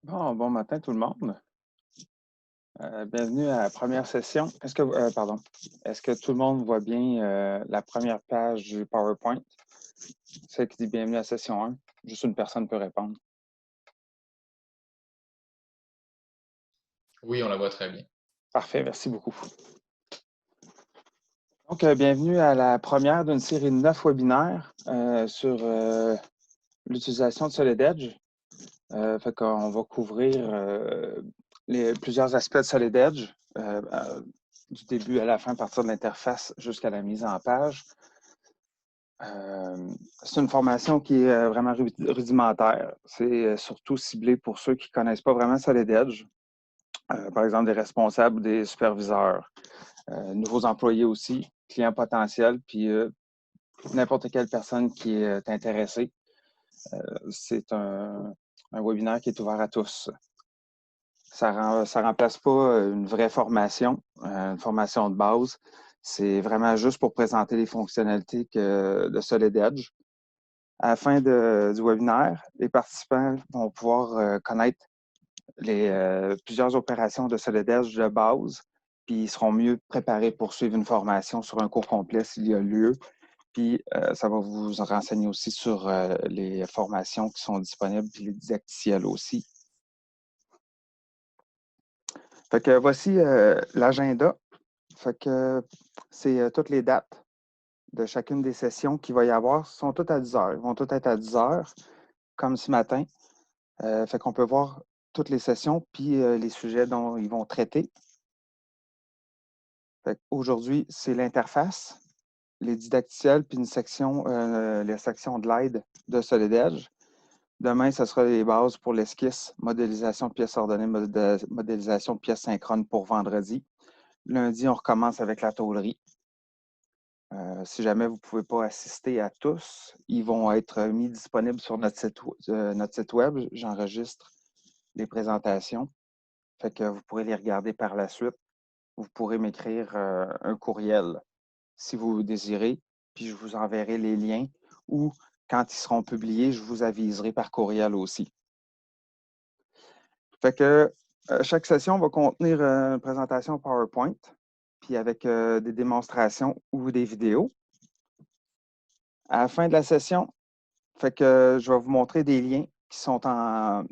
Bon matin tout le monde. Bienvenue à la première session. Est-ce que tout le monde voit bien la première page du PowerPoint? Celle qui dit bienvenue à session 1. Juste une personne peut répondre. Oui, on la voit très bien. Parfait, merci beaucoup. Donc, bienvenue à la première d'une série de 9 webinaires sur l'utilisation de Solid Edge. Fait qu'on va couvrir plusieurs aspects de Solid Edge, du début à la fin, à partir de l'interface jusqu'à la mise en page. C'est une formation qui est vraiment rudimentaire. C'est surtout ciblé pour ceux qui ne connaissent pas vraiment Solid Edge, par exemple des responsables, des superviseurs, nouveaux employés aussi, clients potentiels, puis n'importe quelle personne qui est intéressée. C'est un webinaire qui est ouvert à tous. Ça ne remplace pas une vraie formation, une formation de base. C'est vraiment juste pour présenter les fonctionnalités de Solid Edge. À la fin du webinaire, les participants vont pouvoir connaître plusieurs opérations de Solid Edge de base, puis ils seront mieux préparés pour suivre une formation sur un cours complet s'il y a lieu. Puis ça va vous renseigner aussi sur les formations qui sont disponibles, puis les didacticiels aussi. Fait que voici l'agenda. Fait que c'est toutes les dates de chacune des sessions qu'il va y avoir sont toutes à 10 heures. Ils vont toutes être à 10 heures, comme ce matin. Fait qu'on peut voir toutes les sessions puis les sujets dont ils vont traiter. Aujourd'hui, c'est l'interface, les didacticiels, puis une section, les sections de l'aide de Solid Edge. Demain, ce sera les bases pour l'esquisse, modélisation de pièces ordonnées, modélisation de pièces synchrones pour vendredi. Lundi, on recommence avec la tôlerie. Si jamais vous ne pouvez pas assister à tous, ils vont être mis disponibles sur notre site web. J'enregistre les présentations. Fait que vous pourrez les regarder par la suite. Vous pourrez m'écrire un courriel si vous désirez, puis je vous enverrai les liens ou quand ils seront publiés, je vous aviserai par courriel aussi. Fait que chaque session va contenir une présentation PowerPoint, puis avec des démonstrations ou des vidéos. À la fin de la session, fait que je vais vous montrer des liens qui sont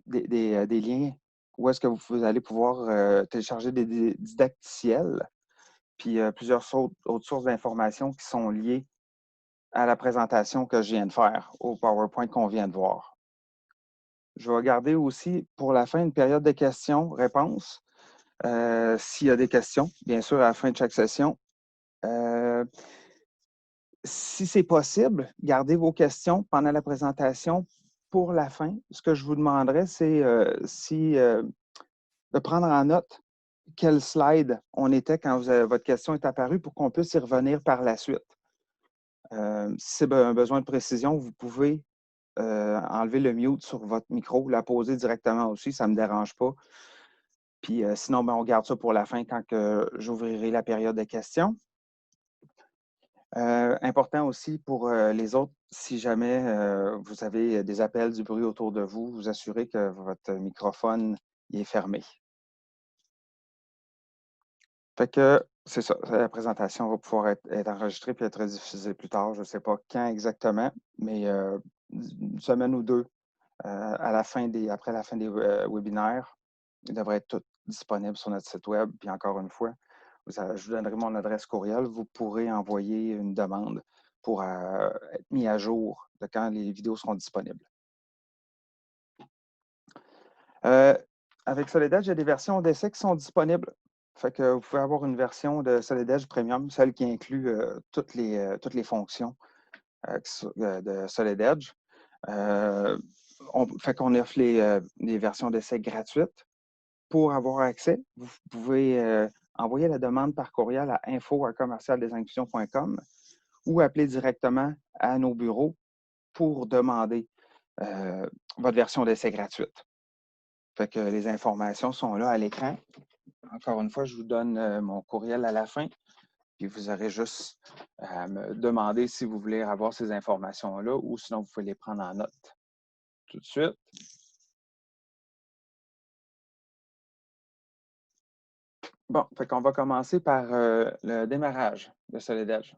des liens où est-ce que vous allez pouvoir télécharger des didacticiels, puis plusieurs autres sources d'informations qui sont liées à la présentation que je viens de faire, au PowerPoint qu'on vient de voir. Je vais garder aussi pour la fin une période de questions-réponses. S'il y a des questions, bien sûr, à la fin de chaque session. Si c'est possible, gardez vos questions pendant la présentation pour la fin. Ce que je vous demanderais, c'est de prendre en note quel slide on était quand votre question est apparue pour qu'on puisse y revenir par la suite. Si c'est un besoin de précision, vous pouvez enlever le mute sur votre micro, la poser directement aussi, ça ne me dérange pas. Puis sinon, on garde ça pour la fin quand j'ouvrirai la période de questions. Important aussi pour les autres, si jamais vous avez des appels, du bruit autour de vous, vous assurez que votre microphone est fermé. Fait que c'est ça, la présentation va pouvoir être enregistrée puis être diffusée plus tard. Je ne sais pas quand exactement, mais une semaine ou deux après la fin des webinaires, il devrait être tout disponible sur notre site web. Puis encore une fois, je vous donnerai mon adresse courriel. Vous pourrez envoyer une demande pour être mis à jour de quand les vidéos seront disponibles. Avec Solid Edge, il y a des versions d'essai qui sont disponibles. Fait que vous pouvez avoir une version de Solid Edge Premium, celle qui inclut toutes les fonctions de Solid Edge. Fait qu'on offre les versions d'essai gratuites. Pour avoir accès, vous pouvez envoyer la demande par courriel à info@commercialdesinclusions.com ou appeler directement à nos bureaux pour demander votre version d'essai gratuite. Fait que les informations sont là à l'écran. Encore une fois, je vous donne mon courriel à la fin, puis vous aurez juste à me demander si vous voulez avoir ces informations-là ou sinon vous pouvez les prendre en note tout de suite. Bon, fait qu'on va commencer par le démarrage de Solid Edge.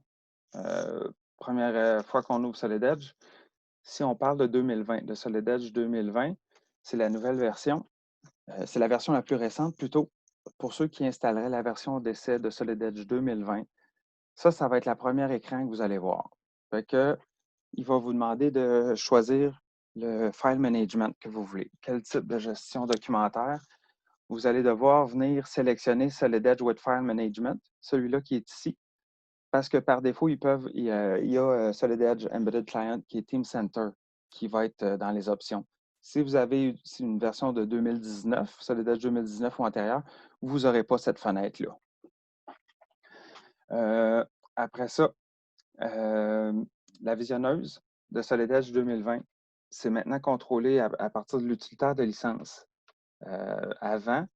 Première fois qu'on ouvre Solid Edge, si on parle de 2020, de Solid Edge 2020, c'est la nouvelle version. C'est la version la plus récente, plutôt pour ceux qui installeraient la version d'essai de Solid Edge 2020. Ça va être la première écran que vous allez voir. Fait que, il va vous demander de choisir le file management que vous voulez. Quel type de gestion documentaire? Vous allez devoir venir sélectionner Solid Edge with File Management, celui-là qui est ici, parce que par défaut, il y a Solid Edge Embedded Client qui est Team Center, qui va être dans les options. Si vous avez une version de 2019, Solid Edge 2019 ou antérieure, vous n'aurez pas cette fenêtre-là. Après ça, la visionneuse de Solid Edge 2020, c'est maintenant contrôlé à partir de l'utilitaire de licence. Avant,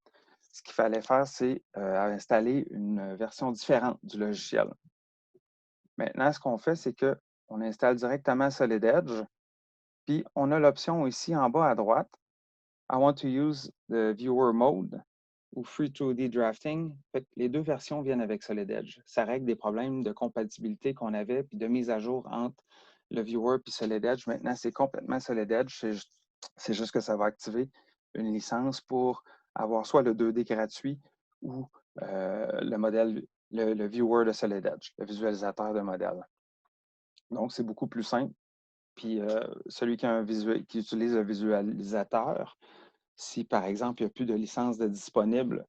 ce qu'il fallait faire, c'est installer une version différente du logiciel. Maintenant, ce qu'on fait, c'est qu'on installe directement Solid Edge, puis on a l'option ici en bas à droite, I want to use the viewer mode ou Free 2D Drafting. Fait que les deux versions viennent avec Solid Edge. Ça règle des problèmes de compatibilité qu'on avait, puis de mise à jour entre le viewer et Solid Edge. Maintenant, c'est complètement Solid Edge. C'est juste que ça va activer une licence pour avoir soit le 2D gratuit ou le modèle, le viewer de Solid Edge, le visualisateur de modèle. Donc, c'est beaucoup plus simple. Puis, celui qui utilise le visualisateur, si par exemple, il n'y a plus de licence disponible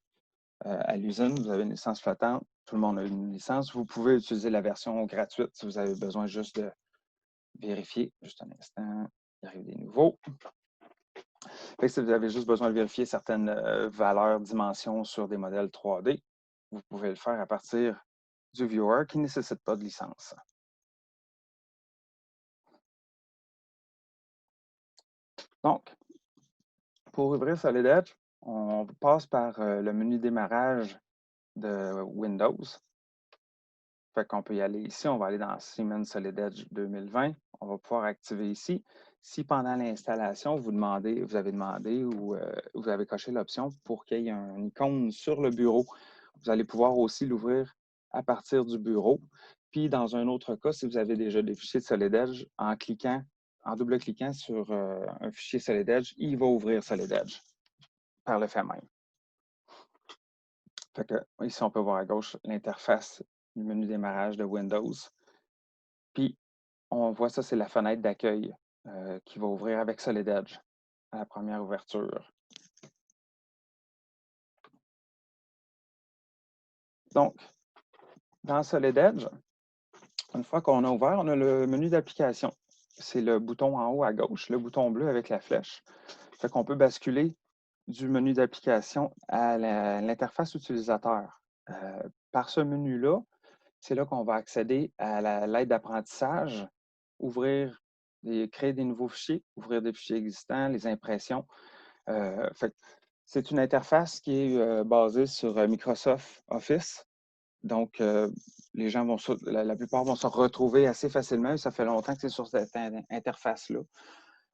à l'usine, vous avez une licence flottante, tout le monde a une licence, vous pouvez utiliser la version gratuite si vous avez besoin juste de vérifier. Juste un instant, il arrive des nouveaux. Fait que si vous avez juste besoin de vérifier certaines valeurs, dimensions sur des modèles 3D, vous pouvez le faire à partir du viewer qui ne nécessite pas de licence. Donc, pour ouvrir Solid Edge, on passe par le menu démarrage de Windows. Fait qu'on peut y aller ici, on va aller dans Siemens Solid Edge 2020. On va pouvoir activer ici. Si pendant l'installation, vous avez demandé ou vous avez coché l'option pour qu'il y ait une icône sur le bureau, vous allez pouvoir aussi l'ouvrir à partir du bureau. Puis dans un autre cas, si vous avez déjà des fichiers de Solid Edge, en double-cliquant sur un fichier Solid Edge, il va ouvrir Solid Edge par le fait même. Fait que, ici, on peut voir à gauche l'interface du menu démarrage de Windows. Puis, on voit ça, c'est la fenêtre d'accueil qui va ouvrir avec Solid Edge à la première ouverture. Donc, dans Solid Edge, une fois qu'on a ouvert, on a le menu d'application. C'est le bouton en haut à gauche, le bouton bleu avec la flèche. Fait qu'on peut basculer du menu d'application à l'interface utilisateur. Par ce menu-là, c'est là qu'on va accéder à l'aide d'apprentissage, créer des nouveaux fichiers, ouvrir des fichiers existants, les impressions. C'est une interface qui est basée sur Microsoft Office. Donc, les gens la plupart vont se retrouver assez facilement. Ça fait longtemps que c'est sur cette interface-là.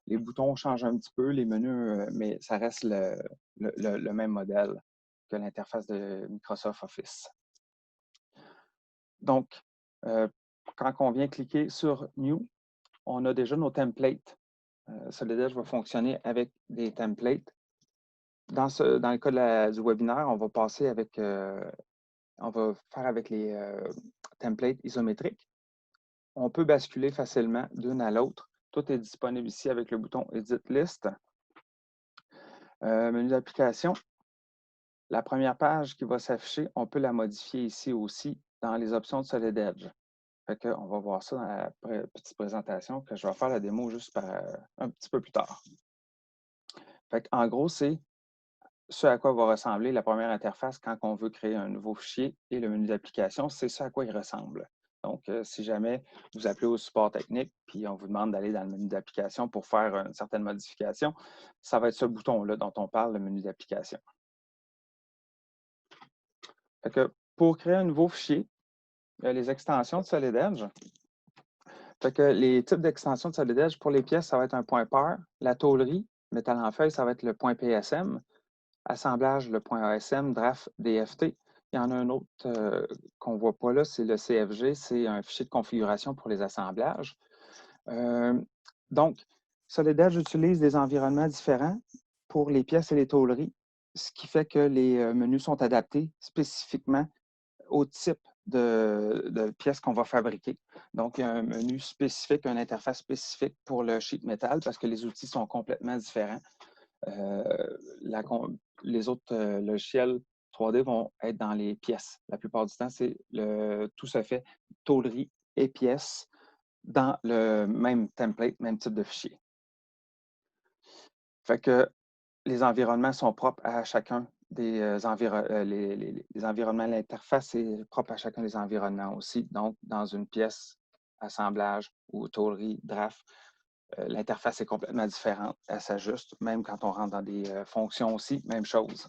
Les boutons changent un petit peu, les menus, mais ça reste le même modèle que l'interface de Microsoft Office. Donc, quand on vient cliquer sur New, on a déjà nos templates. Solid Edge va fonctionner avec des templates. Dans le cas du webinaire, on va faire avec les templates isométriques. On peut basculer facilement d'une à l'autre. Tout est disponible ici avec le bouton Edit List. Menu d'application. La première page qui va s'afficher, on peut la modifier ici aussi dans les options de Solid Edge. Fait qu'on va voir ça dans la petite présentation que je vais faire la démo juste un petit peu plus tard. Fait en gros, c'est ce à quoi va ressembler la première interface quand on veut créer un nouveau fichier et le menu d'application, c'est ce à quoi il ressemble. Donc, si jamais vous appelez au support technique puis on vous demande d'aller dans le menu d'application pour faire une certaine modification, ça va être ce bouton-là dont on parle, le menu d'application. Pour créer un nouveau fichier, il y a les extensions de Solid Edge. Les types d'extensions de Solid Edge, pour les pièces, ça va être un .par. La tôlerie, métal en feuille, ça va être le .psm. Assemblage, le .asm, draft, DFT. il y en a un autre qu'on ne voit pas là, c'est le CFG, c'est un fichier de configuration pour les assemblages. Donc, Solid Edge utilise des environnements différents pour les pièces et les tôleries, ce qui fait que les menus sont adaptés spécifiquement au type de pièces qu'on va fabriquer. Donc, il y a un menu spécifique, une interface spécifique pour le sheet metal parce que les outils sont complètement différents. Les autres logiciels 3D vont être dans les pièces. La plupart du temps, tout se fait tôlerie et pièces dans le même template, même type de fichier. Fait que les environnements sont propres à chacun des les environnements. L'interface est propre à chacun des environnements aussi. Donc, dans une pièce, assemblage ou tôlerie, draft, l'interface est complètement différente. Elle s'ajuste, même quand on rentre dans des fonctions aussi, même chose.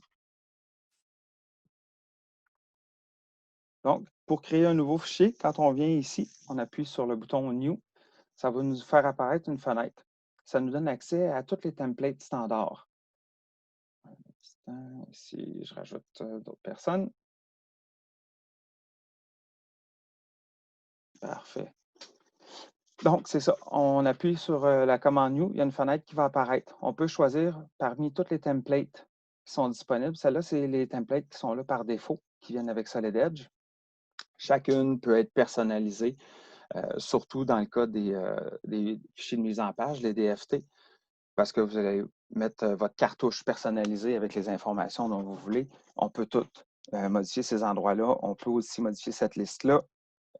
Donc, pour créer un nouveau fichier, quand on vient ici, on appuie sur le bouton New, ça va nous faire apparaître une fenêtre. Ça nous donne accès à tous les templates standards. Ici, je rajoute d'autres personnes. Parfait. Donc, c'est ça. On appuie sur la commande New, il y a une fenêtre qui va apparaître. On peut choisir parmi tous les templates qui sont disponibles. Celles-là, c'est les templates qui sont là par défaut, qui viennent avec Solid Edge. Chacune peut être personnalisée, surtout dans le cas des fichiers de mise en page, les DFT, parce que vous allez mettre votre cartouche personnalisée avec les informations dont vous voulez. On peut tout modifier ces endroits-là. On peut aussi modifier cette liste-là.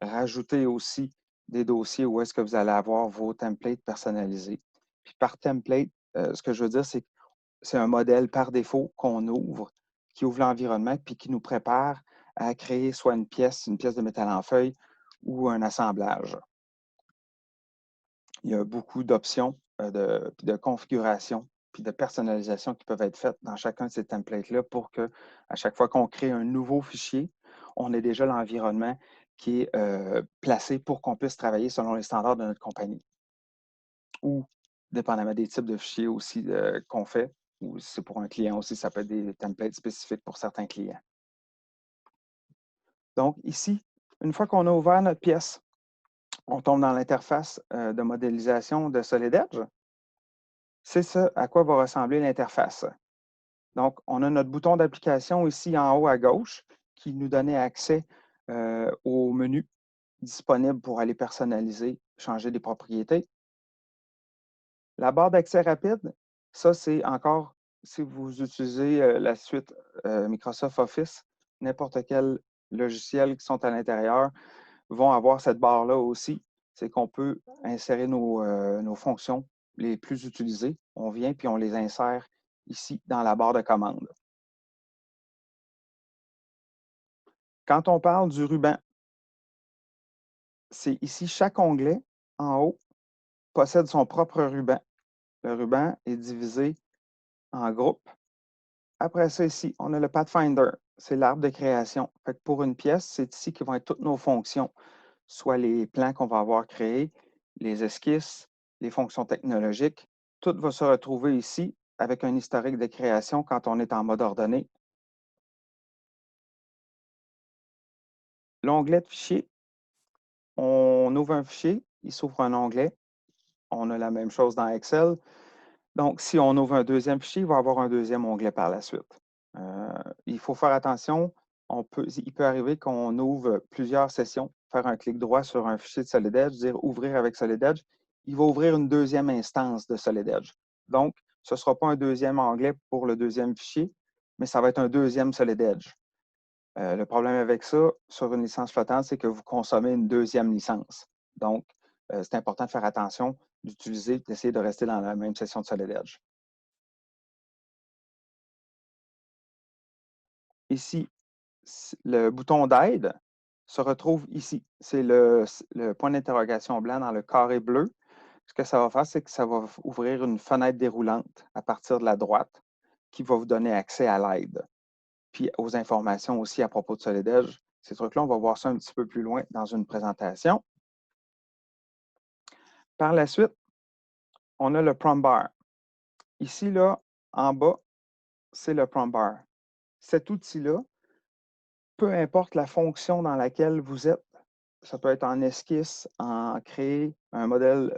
Rajouter aussi des dossiers où est-ce que vous allez avoir vos templates personnalisés. Puis par template, ce que je veux dire, c'est que c'est un modèle par défaut qu'on ouvre, qui ouvre l'environnement, puis qui nous prépare à créer soit une pièce de métal en feuille ou un assemblage. Il y a beaucoup d'options de configuration puis de personnalisation qui peuvent être faites dans chacun de ces templates-là pour que, à chaque fois qu'on crée un nouveau fichier, on ait déjà l'environnement qui est placé pour qu'on puisse travailler selon les standards de notre compagnie. Ou, dépendamment des types de fichiers aussi qu'on fait, ou si c'est pour un client aussi, ça peut être des templates spécifiques pour certains clients. Donc, ici, une fois qu'on a ouvert notre pièce, on tombe dans l'interface de modélisation de Solid Edge. C'est ça à quoi va ressembler l'interface. Donc, on a notre bouton d'application ici en haut à gauche qui nous donnait accès au menu disponible pour aller personnaliser, changer des propriétés. La barre d'accès rapide, ça, c'est encore, si vous utilisez la suite Microsoft Office, n'importe quel logiciel qui sont à l'intérieur vont avoir cette barre-là aussi. C'est qu'on peut insérer nos fonctions les plus utilisées. On vient puis on les insère ici dans la barre de commande. Quand on parle du ruban, c'est ici chaque onglet en haut possède son propre ruban. Le ruban est divisé en groupes. Après ça, ici, on a le Pathfinder. C'est l'arbre de création. Fait que pour une pièce, c'est ici que vont être toutes nos fonctions, soit les plans qu'on va avoir créés, les esquisses, les fonctions technologiques. Tout va se retrouver ici avec un historique de création quand on est en mode ordonné. L'onglet de fichier, on ouvre un fichier, il s'ouvre un onglet. On a la même chose dans Excel. Donc, si on ouvre un deuxième fichier, il va y avoir un deuxième onglet par la suite. Il faut faire attention. Il peut arriver qu'on ouvre plusieurs sessions, faire un clic droit sur un fichier de Solid Edge, dire ouvrir avec Solid Edge. Il va ouvrir une deuxième instance de Solid Edge. Donc, ce ne sera pas un deuxième onglet pour le deuxième fichier, mais ça va être un deuxième Solid Edge. Le problème avec ça, sur une licence flottante, c'est que vous consommez une deuxième licence. Donc, c'est important de faire attention, d'essayer de rester dans la même session de Solid Edge. Ici, le bouton d'aide se retrouve ici. C'est le point d'interrogation blanc dans le carré bleu. Ce que ça va faire, c'est que ça va ouvrir une fenêtre déroulante à partir de la droite qui va vous donner accès à l'aide. Puis aux informations aussi à propos de Solid Edge. Ces trucs-là, on va voir ça un petit peu plus loin dans une présentation. Par la suite, on a le prompt bar. Ici, là, en bas, c'est le prompt bar. Cet outil-là peu importe la fonction dans laquelle vous êtes, ça peut être en esquisse, en créer un modèle,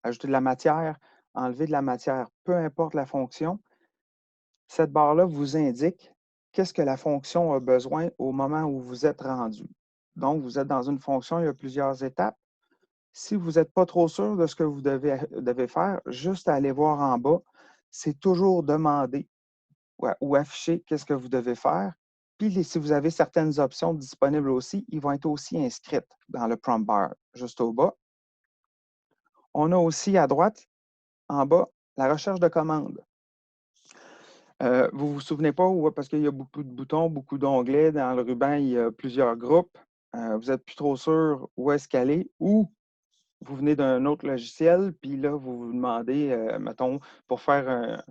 ajouter de la matière, enlever de la matière, peu importe la fonction, cette barre-là vous indique qu'est-ce que la fonction a besoin au moment où vous êtes rendu. Donc, vous êtes dans une fonction, il y a plusieurs étapes. Si vous n'êtes pas trop sûr de ce que vous devez faire, juste aller voir en bas, c'est toujours demander ou afficher qu'est-ce que vous devez faire. Puis, si vous avez certaines options disponibles aussi, ils vont être aussi inscrites dans le prompt bar, juste au bas. On a aussi à droite, en bas, la recherche de commandes. Vous vous souvenez pas, parce qu'il y a beaucoup de boutons, beaucoup d'onglets. Dans le ruban, il y a plusieurs groupes. Vous n'êtes plus trop sûr où est-ce qu'elle est, ou vous venez d'un autre logiciel, puis là, vous vous demandez, mettons, pour faire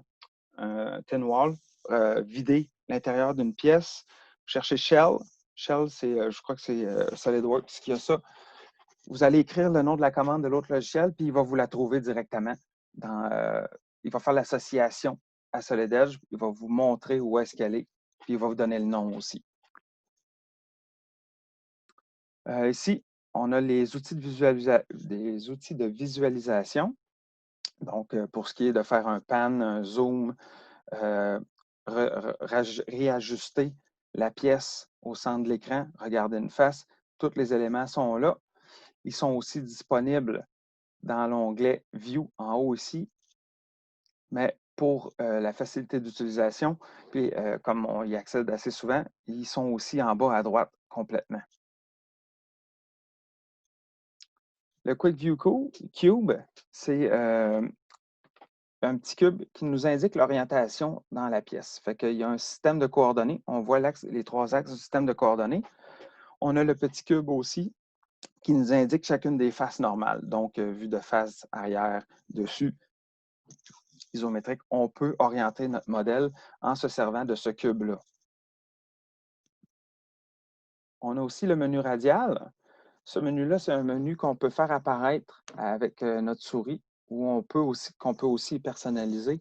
un thin wall, vider l'intérieur d'une pièce, vous cherchez Shell. Shell, je crois que c'est SolidWorks qui a ça. Vous allez écrire le nom de la commande de l'autre logiciel, puis il va vous la trouver directement. Il va faire l'association à Solid Edge, il va vous montrer où est-ce qu'elle est, puis il va vous donner le nom aussi. Ici, on a les outils des outils de visualisation. Donc, pour ce qui est de faire un pan, un zoom, réajuster la pièce au centre de l'écran, regarder une face, tous les éléments sont là. Ils sont aussi disponibles dans l'onglet View en haut ici, mais pour la facilité d'utilisation, puis comme on y accède assez souvent, ils sont aussi en bas à droite complètement. Le Quick View Cube, c'est un petit cube qui nous indique l'orientation dans la pièce. Fait qu'il y a un système de coordonnées. On voit les trois axes du système de coordonnées. On a le petit cube aussi qui nous indique chacune des faces normales. Donc, vue de face, arrière, dessus, isométrique. On peut orienter notre modèle en se servant de ce cube-là. On a aussi le menu radial. Ce menu-là, c'est un menu qu'on peut faire apparaître avec notre souris ou qu'on peut aussi personnaliser.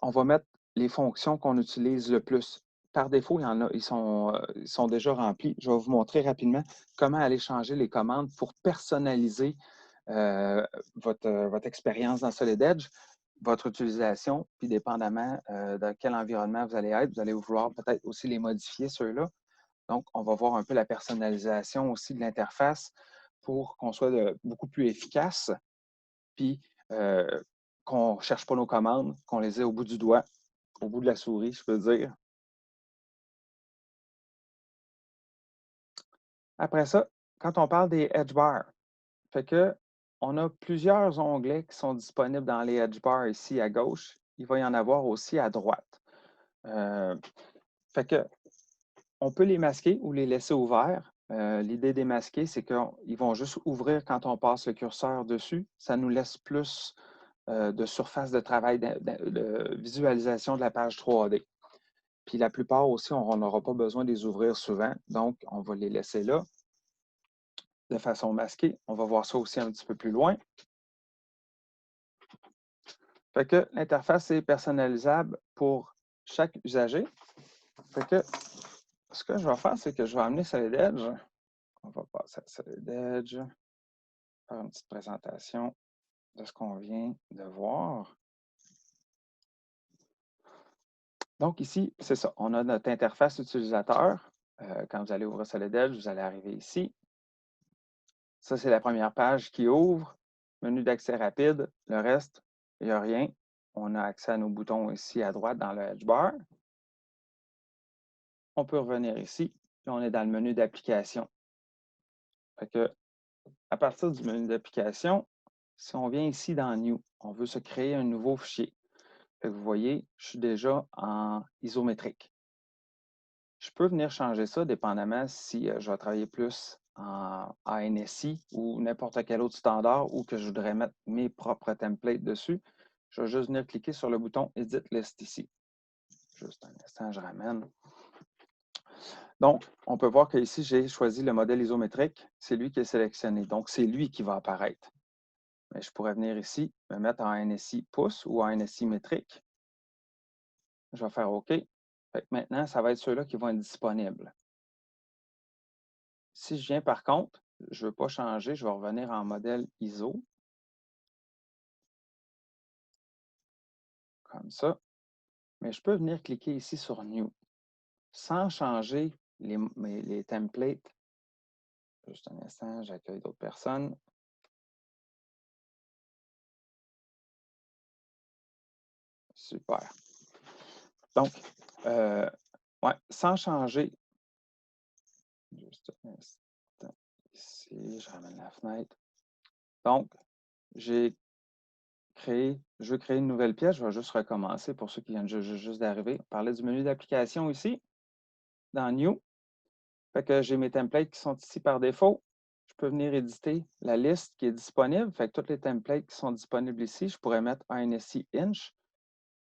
On va mettre les fonctions qu'on utilise le plus. Par défaut, il y en a, ils sont déjà remplis. Je vais vous montrer rapidement comment aller changer les commandes pour personnaliser votre expérience dans Solid Edge, votre utilisation, puis dépendamment de quel environnement vous allez être, vous allez vouloir peut-être aussi les modifier, ceux-là. Donc, on va voir un peu la personnalisation aussi de l'interface pour qu'on soit beaucoup plus efficace, puis qu'on ne cherche pas nos commandes, qu'on les ait au bout du doigt, au bout de la souris, je peux dire. Après ça, quand on parle des edge bars, fait que on a plusieurs onglets qui sont disponibles dans les edge bars ici à gauche. Il va y en avoir aussi à droite. Fait que on peut les masquer ou les laisser ouverts. L'idée des masquer, c'est qu'ils vont juste ouvrir quand on passe le curseur dessus. Ça nous laisse plus de surface de travail, de visualisation de la page 3D. Puis la plupart aussi, on n'aura pas besoin de les ouvrir souvent, donc on va les laisser là de façon masquée. On va voir ça aussi un petit peu plus loin. Fait que l'interface est personnalisable pour chaque usager. Fait que ce que je vais faire, c'est que je vais amener Solid Edge. On va passer à Solid Edge, faire une petite présentation de ce qu'on vient de voir. Donc ici, c'est ça. On a notre interface utilisateur. Quand vous allez ouvrir Solid Edge, vous allez arriver ici. Ça, c'est la première page qui ouvre. Menu d'accès rapide. Le reste, il n'y a rien. On a accès à nos boutons ici à droite dans le Edge Bar. On peut revenir ici. Là, on est dans le menu d'application. À partir du menu d'application, si on vient ici dans New, on veut se créer un nouveau fichier. Vous voyez, je suis déjà en isométrique. Je peux venir changer ça dépendamment si je vais travailler plus en ANSI ou n'importe quel autre standard ou que je voudrais mettre mes propres templates dessus. Je vais juste venir cliquer sur le bouton Edit List ici. Juste un instant, je ramène. Donc, on peut voir qu'ici, j'ai choisi le modèle isométrique. C'est lui qui est sélectionné. Donc, c'est lui qui va apparaître. Mais je pourrais venir ici, me mettre en ANSI pouce ou en ANSI métrique. Je vais faire OK. Maintenant, ça va être ceux-là qui vont être disponibles. Si je viens par contre, je ne veux pas changer, je vais revenir en modèle ISO. Comme ça. Mais je peux venir cliquer ici sur New sans changer les templates. Juste un instant, j'accueille d'autres personnes. Super. Donc, ouais, sans changer. Juste un instant. Ici, je ramène la fenêtre. Donc, je veux créer une nouvelle pièce. Je vais juste recommencer pour ceux qui viennent juste d'arriver. On parlait du menu d'application ici, dans New. Fait que j'ai mes templates qui sont ici par défaut. Je peux venir éditer la liste qui est disponible. Fait que tous les templates qui sont disponibles ici, je pourrais mettre ANSI Inch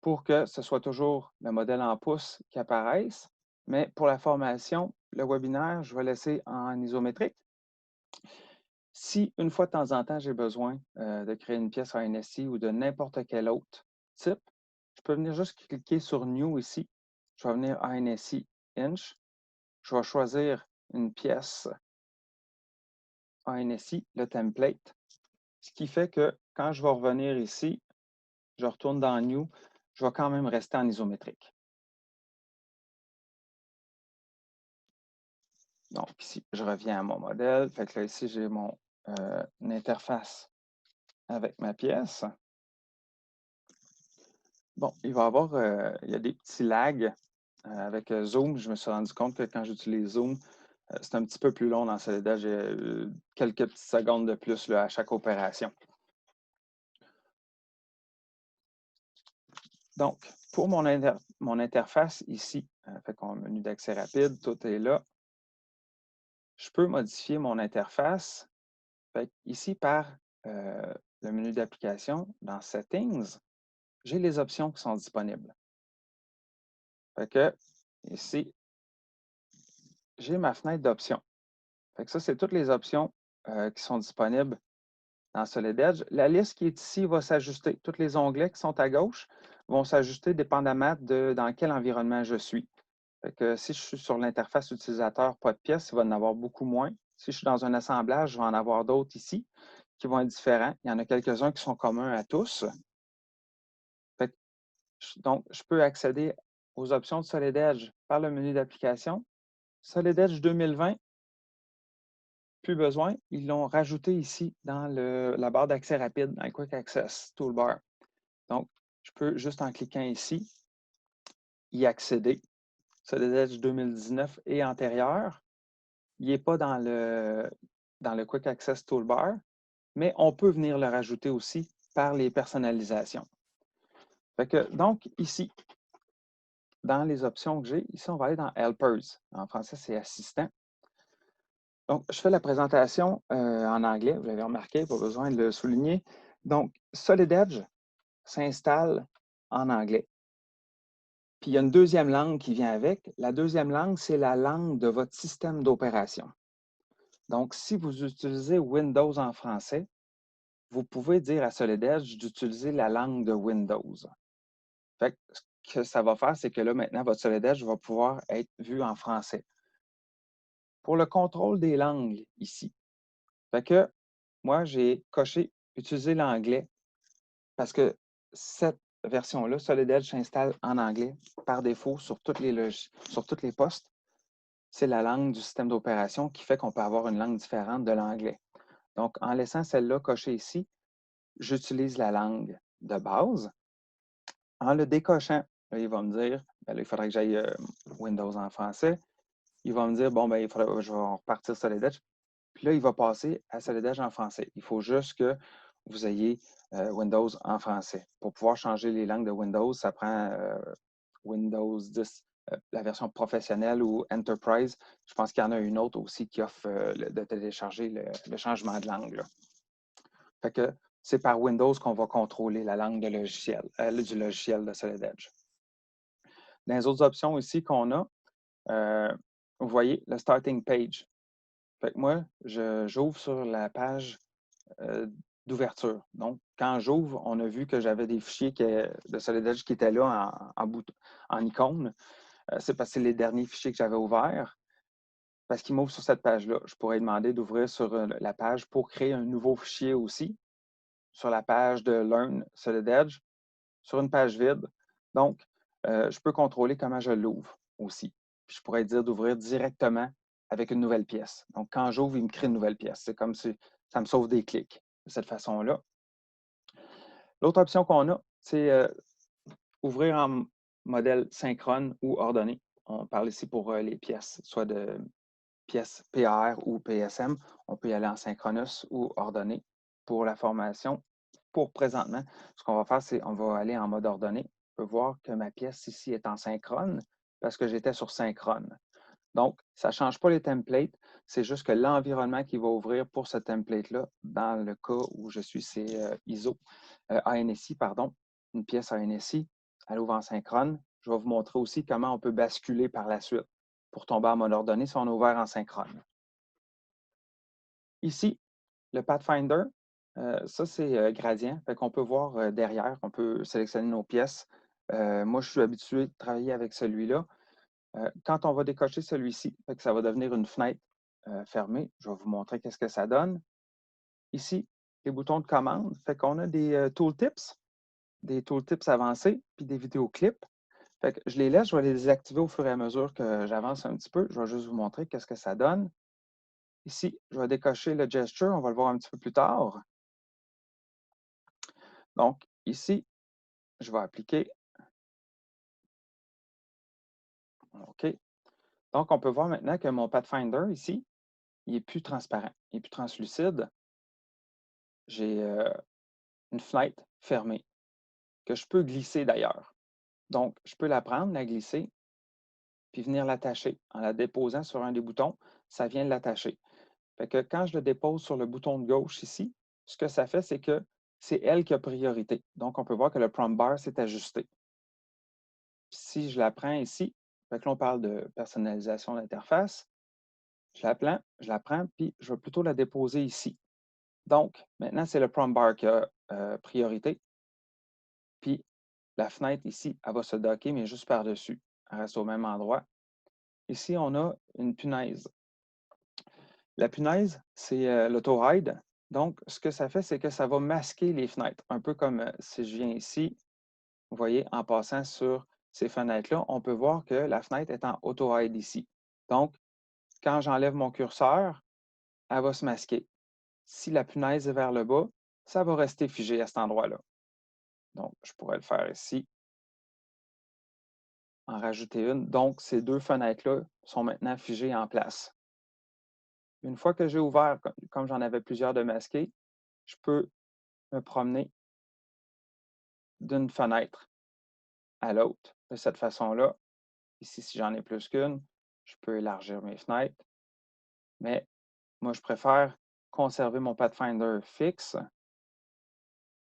pour que ce soit toujours le modèle en pouces qui apparaisse. Mais pour la formation, le webinaire, je vais laisser en isométrique. Si une fois de temps en temps, j'ai besoin de créer une pièce ANSI ou de n'importe quel autre type, je peux venir juste cliquer sur New ici. Je vais venir ANSI Inch. Je vais choisir une pièce ANSI, le template. Ce qui fait que quand je vais revenir ici, je retourne dans New, je vais quand même rester en isométrique. Donc ici, je reviens à mon modèle. Fait que là, ici, j'ai mon interface avec ma pièce. Bon, il va y avoir, il y a des petits lags avec Zoom. Je me suis rendu compte que quand j'utilise Zoom, c'est un petit peu plus long dans Solidage. J'ai quelques petites secondes de plus là, à chaque opération. Donc, pour mon interface ici, fait qu'on a un menu d'accès rapide, tout est là. Je peux modifier mon interface. Fait ici, par le menu d'application, dans Settings, j'ai les options qui sont disponibles. Fait que ici, j'ai ma fenêtre d'options. Fait que ça, c'est toutes les options qui sont disponibles dans Solid Edge. La liste qui est ici va s'ajuster. Tous les onglets qui sont à gauche vont s'ajuster dépendamment de dans quel environnement je suis. Fait que si je suis sur l'interface utilisateur, pas de pièces, il va en avoir beaucoup moins. Si je suis dans un assemblage, je vais en avoir d'autres ici qui vont être différents. Il y en a quelques-uns qui sont communs à tous. Fait que, donc, je peux accéder aux options de Solid Edge par le menu d'application. Solid Edge 2020, plus besoin. Ils l'ont rajouté ici dans la barre d'accès rapide, dans le Quick Access Toolbar. Donc, je peux juste en cliquant ici, y accéder. Solid Edge 2019 et antérieur. Il n'est pas dans le Quick Access Toolbar, mais on peut venir le rajouter aussi par les personnalisations. Fait que, donc, ici, dans les options que j'ai, ici, on va aller dans Helpers. En français, c'est assistant. Donc, je fais la présentation en anglais. Vous l'avez remarqué, pas besoin de le souligner. Donc, Solid Edge s'installe en anglais. Puis, il y a une deuxième langue qui vient avec. La deuxième langue, c'est la langue de votre système d'opération. Donc, si vous utilisez Windows en français, vous pouvez dire à Solid Edge d'utiliser la langue de Windows. Fait que ce que ça va faire, c'est que là, maintenant, votre Solid Edge va pouvoir être vu en français. Pour le contrôle des langues ici, fait que moi, j'ai coché utiliser l'anglais parce que cette version-là, Solid Edge s'installe en anglais par défaut sur tous les postes. C'est la langue du système d'opération qui fait qu'on peut avoir une langue différente de l'anglais. Donc, en laissant celle-là cochée ici, j'utilise la langue de base. En le décochant, là, il va me dire, là, il faudrait que j'aille Windows en français. Il va me dire, bon, ben, je vais repartir Solid Edge. Puis là, il va passer à Solid Edge en français. Il faut juste que vous ayez Windows en français. Pour pouvoir changer les langues de Windows, ça prend Windows 10, la version professionnelle ou Enterprise. Je pense qu'il y en a une autre aussi qui offre de télécharger le changement de langue. Là. Fait que c'est par Windows qu'on va contrôler la langue du logiciel de Solid Edge. Dans les autres options ici qu'on a, vous voyez le Starting Page. Fait que moi, j'ouvre sur la page d'ouverture. Donc, quand j'ouvre, on a vu que j'avais des fichiers de Solid Edge qui étaient là en icône. C'est parce que c'est les derniers fichiers que j'avais ouverts. parce qu'il m'ouvre sur cette page-là. Je pourrais lui demander d'ouvrir sur la page pour créer un nouveau fichier aussi, sur la page de Learn Solid Edge, sur une page vide. Donc, je peux contrôler comment je l'ouvre aussi. Puis je pourrais dire d'ouvrir directement avec une nouvelle pièce. Donc, quand j'ouvre, il me crée une nouvelle pièce. C'est comme si ça me sauve des clics de cette façon-là. L'autre option qu'on a, c'est ouvrir en modèle synchrone ou ordonné. On parle ici pour les pièces, soit de pièces PR ou PSM. On peut y aller en synchronous ou ordonné pour la formation. Pour présentement, ce qu'on va faire, c'est qu'on va aller en mode ordonné. On peut voir que ma pièce ici est en synchrone parce que j'étais sur synchrone. Donc, ça ne change pas les templates, c'est juste que l'environnement qui va ouvrir pour ce template-là, dans le cas où je suis, c'est ISO, ANSI, pardon, une pièce ANSI, elle ouvre en synchrone. Je vais vous montrer aussi comment on peut basculer par la suite pour tomber en mode ordonné si on a ouvert en synchrone. Ici, le Pathfinder, ça c'est gradient, fait qu'on peut voir derrière, on peut sélectionner nos pièces. Moi, je suis habitué de travailler avec celui-là. Quand on va décocher celui-ci, ça va devenir une fenêtre fermée. Je vais vous montrer qu'est-ce que ça donne. Ici, les boutons de commande, fait qu'on a des tooltips avancés, puis des vidéoclips. Fait que je les laisse, je vais les désactiver au fur et à mesure que j'avance un petit peu. Je vais juste vous montrer qu'est-ce que ça donne. Ici, je vais décocher le gesture, on va le voir un petit peu plus tard. Donc, ici, je vais appliquer. OK. Donc, on peut voir maintenant que mon Pathfinder ici, il n'est plus transparent, il n'est plus translucide. J'ai une fenêtre fermée que je peux glisser d'ailleurs. Donc, je peux la prendre, la glisser, puis venir l'attacher. En la déposant sur un des boutons, ça vient l'attacher. Fait que quand je le dépose sur le bouton de gauche ici, ce que ça fait, c'est que c'est elle qui a priorité. Donc, on peut voir que le prompt bar s'est ajusté. Si je la prends ici, fait que là, on parle de personnalisation d'interface, je la prends, puis je vais plutôt la déposer ici. Donc, maintenant, c'est le prompt bar qui a priorité. Puis, la fenêtre ici, elle va se docker, mais juste par-dessus. Elle reste au même endroit. Ici, on a une punaise. La punaise, c'est l'auto-hide. Donc, ce que ça fait, c'est que ça va masquer les fenêtres. Un peu comme si je viens ici, vous voyez, en passant sur ces fenêtres-là, on peut voir que la fenêtre est en auto-hide ici. Donc, quand j'enlève mon curseur, elle va se masquer. Si la punaise est vers le bas, ça va rester figé à cet endroit-là. Donc, je pourrais le faire ici, en rajouter une. Donc, ces deux fenêtres-là sont maintenant figées en place. Une fois que j'ai ouvert, comme j'en avais plusieurs de masqués, je peux me promener d'une fenêtre à l'autre de cette façon-là. Ici, si j'en ai plus qu'une, je peux élargir mes fenêtres. Mais moi, je préfère conserver mon Pathfinder fixe.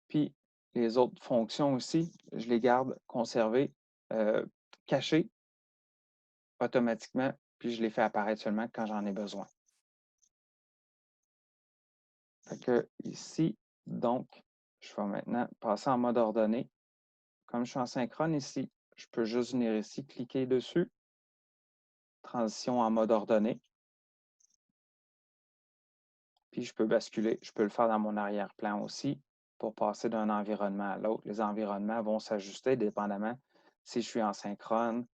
Puis les autres fonctions aussi, je les garde conservées, cachées automatiquement, puis je les fais apparaître seulement quand j'en ai besoin. Fait que ici, donc, je vais maintenant passer en mode ordonné. Comme je suis en synchrone ici, je peux juste venir ici, cliquer dessus. Transition en mode ordonné. Puis je peux basculer. Je peux le faire dans mon arrière-plan aussi pour passer d'un environnement à l'autre. Les environnements vont s'ajuster dépendamment si je suis en synchrone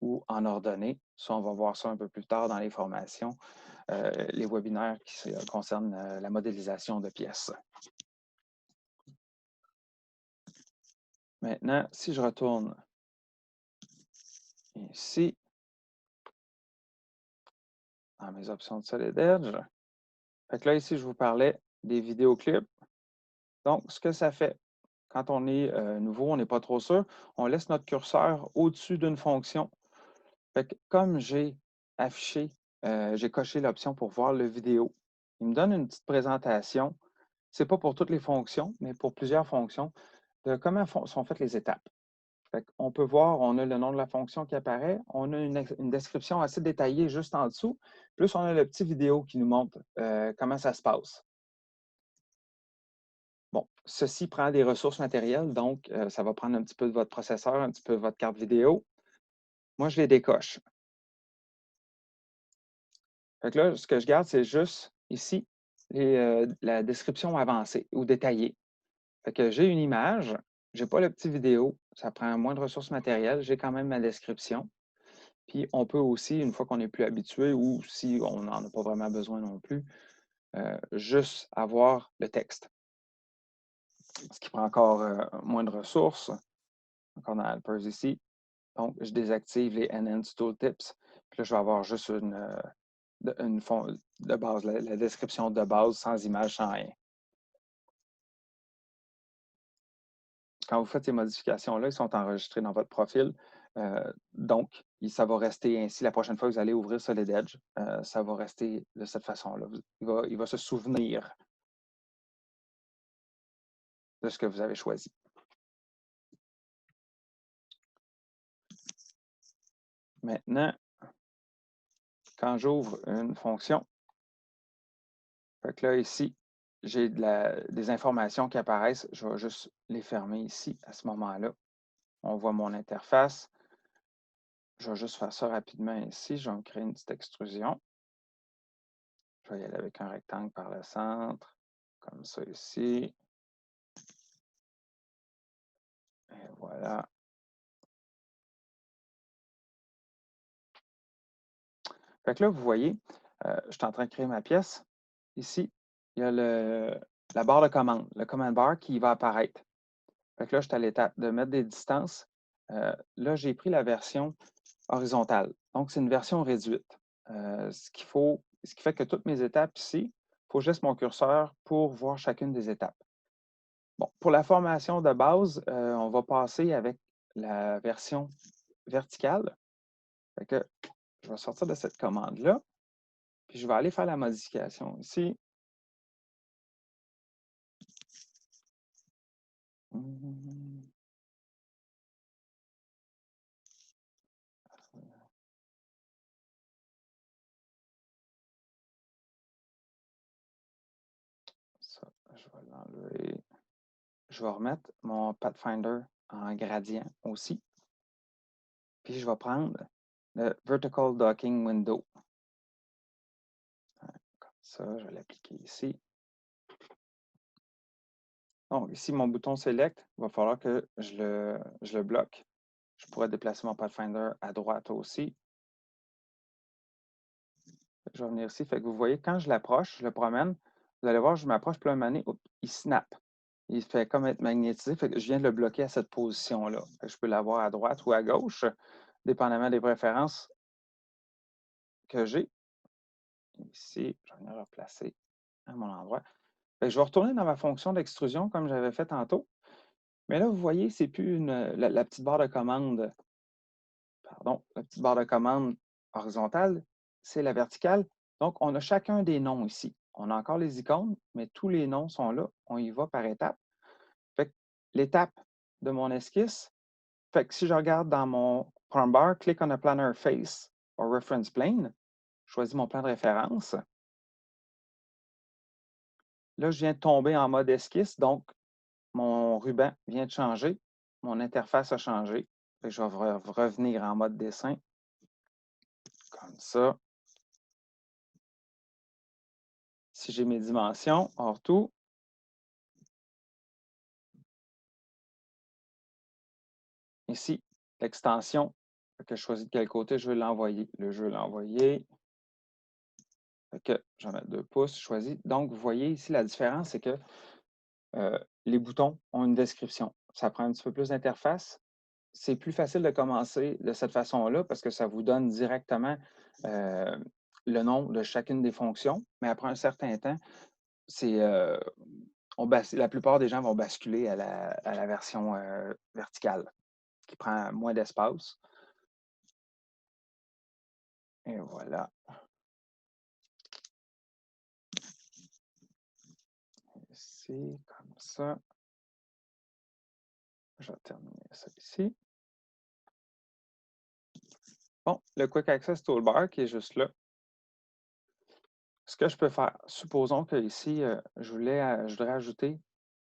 ou en ordonnée. Ça, on va voir ça un peu plus tard dans les formations, les webinaires qui concernent la modélisation de pièces. Maintenant, si je retourne ici, dans mes options de Solid Edge, fait que là, ici, je vous parlais des vidéoclips. Donc, ce que ça fait, quand on est nouveau, on n'est pas trop sûr, on laisse notre curseur au-dessus d'une fonction. Fait que comme j'ai affiché, j'ai coché l'option pour voir le vidéo, il me donne une petite présentation. Ce n'est pas pour toutes les fonctions, mais pour plusieurs fonctions, de comment sont faites les étapes. On peut voir, on a le nom de la fonction qui apparaît, on a une description assez détaillée juste en dessous, plus on a le petit vidéo qui nous montre comment ça se passe. Bon, ceci prend des ressources matérielles, donc ça va prendre un petit peu de votre processeur, un petit peu de votre carte vidéo. Moi, je les décoche. Fait que là, ce que je garde, c'est juste ici la description avancée ou détaillée. Fait que j'ai une image, je n'ai pas le petit vidéo, ça prend moins de ressources matérielles, j'ai quand même ma description. Puis on peut aussi, une fois qu'on est plus habitué ou si on n'en a pas vraiment besoin non plus, juste avoir le texte. Ce qui prend encore moins de ressources. Encore dans Helpers ici. Donc, je désactive les Enhance Tooltips. Puis là, je vais avoir juste une de base, la description de base, sans image, sans rien. Quand vous faites ces modifications-là, ils sont enregistrés dans votre profil. Donc, ça va rester ainsi. La prochaine fois que vous allez ouvrir Solid Edge, ça va rester de cette façon-là. Il va se souvenir de ce que vous avez choisi. Maintenant, quand j'ouvre une fonction, fait que là, ici, j'ai des informations qui apparaissent. Je vais juste les fermer ici à ce moment-là. On voit mon interface. Je vais juste faire ça rapidement ici. Je vais me créer une petite extrusion. Je vais y aller avec un rectangle par le centre, comme ça ici. Et voilà. Fait que là, vous voyez, je suis en train de créer ma pièce. Ici, il y a la barre de commande, le command bar qui va apparaître. Fait que là, je suis à l'étape de mettre des distances. Là, j'ai pris la version horizontale. Donc, c'est une version réduite. Ce qui fait que toutes mes étapes ici, il faut juste mon curseur pour voir chacune des étapes. Bon, pour la formation de base, on va passer avec la version verticale. Fait que je vais sortir de cette commande-là, puis je vais aller faire la modification ici. Ça, je vais l'enlever. Je vais remettre mon Pathfinder en gradient aussi. Puis je vais prendre le Vertical Docking Window. Comme ça, je vais l'appliquer ici. Donc, ici, mon bouton Select, il va falloir que je le bloque. Je pourrais déplacer mon Pathfinder à droite aussi. Je vais venir ici. Fait que vous voyez, quand je l'approche, je le promène, vous allez voir, je m'approche, puis là, un moment donné, il snap. Il fait comme être magnétisé. Fait que je viens de le bloquer à cette position-là. Je peux l'avoir à droite ou à gauche, dépendamment des préférences que j'ai. Ici, je vais venir le replacer à mon endroit. Fait que je vais retourner dans ma fonction d'extrusion comme j'avais fait tantôt. Mais là, vous voyez, c'est plus la petite barre de commande. Pardon, la petite barre de commande horizontale, c'est la verticale. Donc, on a chacun des noms ici. On a encore les icônes, mais tous les noms sont là. On y va par étapes. Fait que l'étape de mon esquisse, fait que si je regarde dans mon prompt bar, click on a planner face or reference plane, je choisis mon plan de référence. Là, je viens de tomber en mode esquisse, donc mon ruban vient de changer. Mon interface a changé. Fait que je vais revenir en mode dessin, comme ça. Si j'ai mes dimensions, hors tout, ici, l'extension, que je choisis de quel côté je veux l'envoyer. Je veux l'envoyer. Je vais mettre 2 pouces, je choisis. Donc, vous voyez ici, la différence, c'est que les boutons ont une description. Ça prend un petit peu plus d'interface. C'est plus facile de commencer de cette façon-là parce que ça vous donne directement le nom de chacune des fonctions. Mais après un certain temps, la plupart des gens vont basculer à la version verticale, qui prend moins d'espace. Et voilà. Ici, comme ça. Je vais terminer ça ici. Bon, le Quick Access Toolbar qui est juste là. Ce que je peux faire, supposons que ici, je voudrais ajouter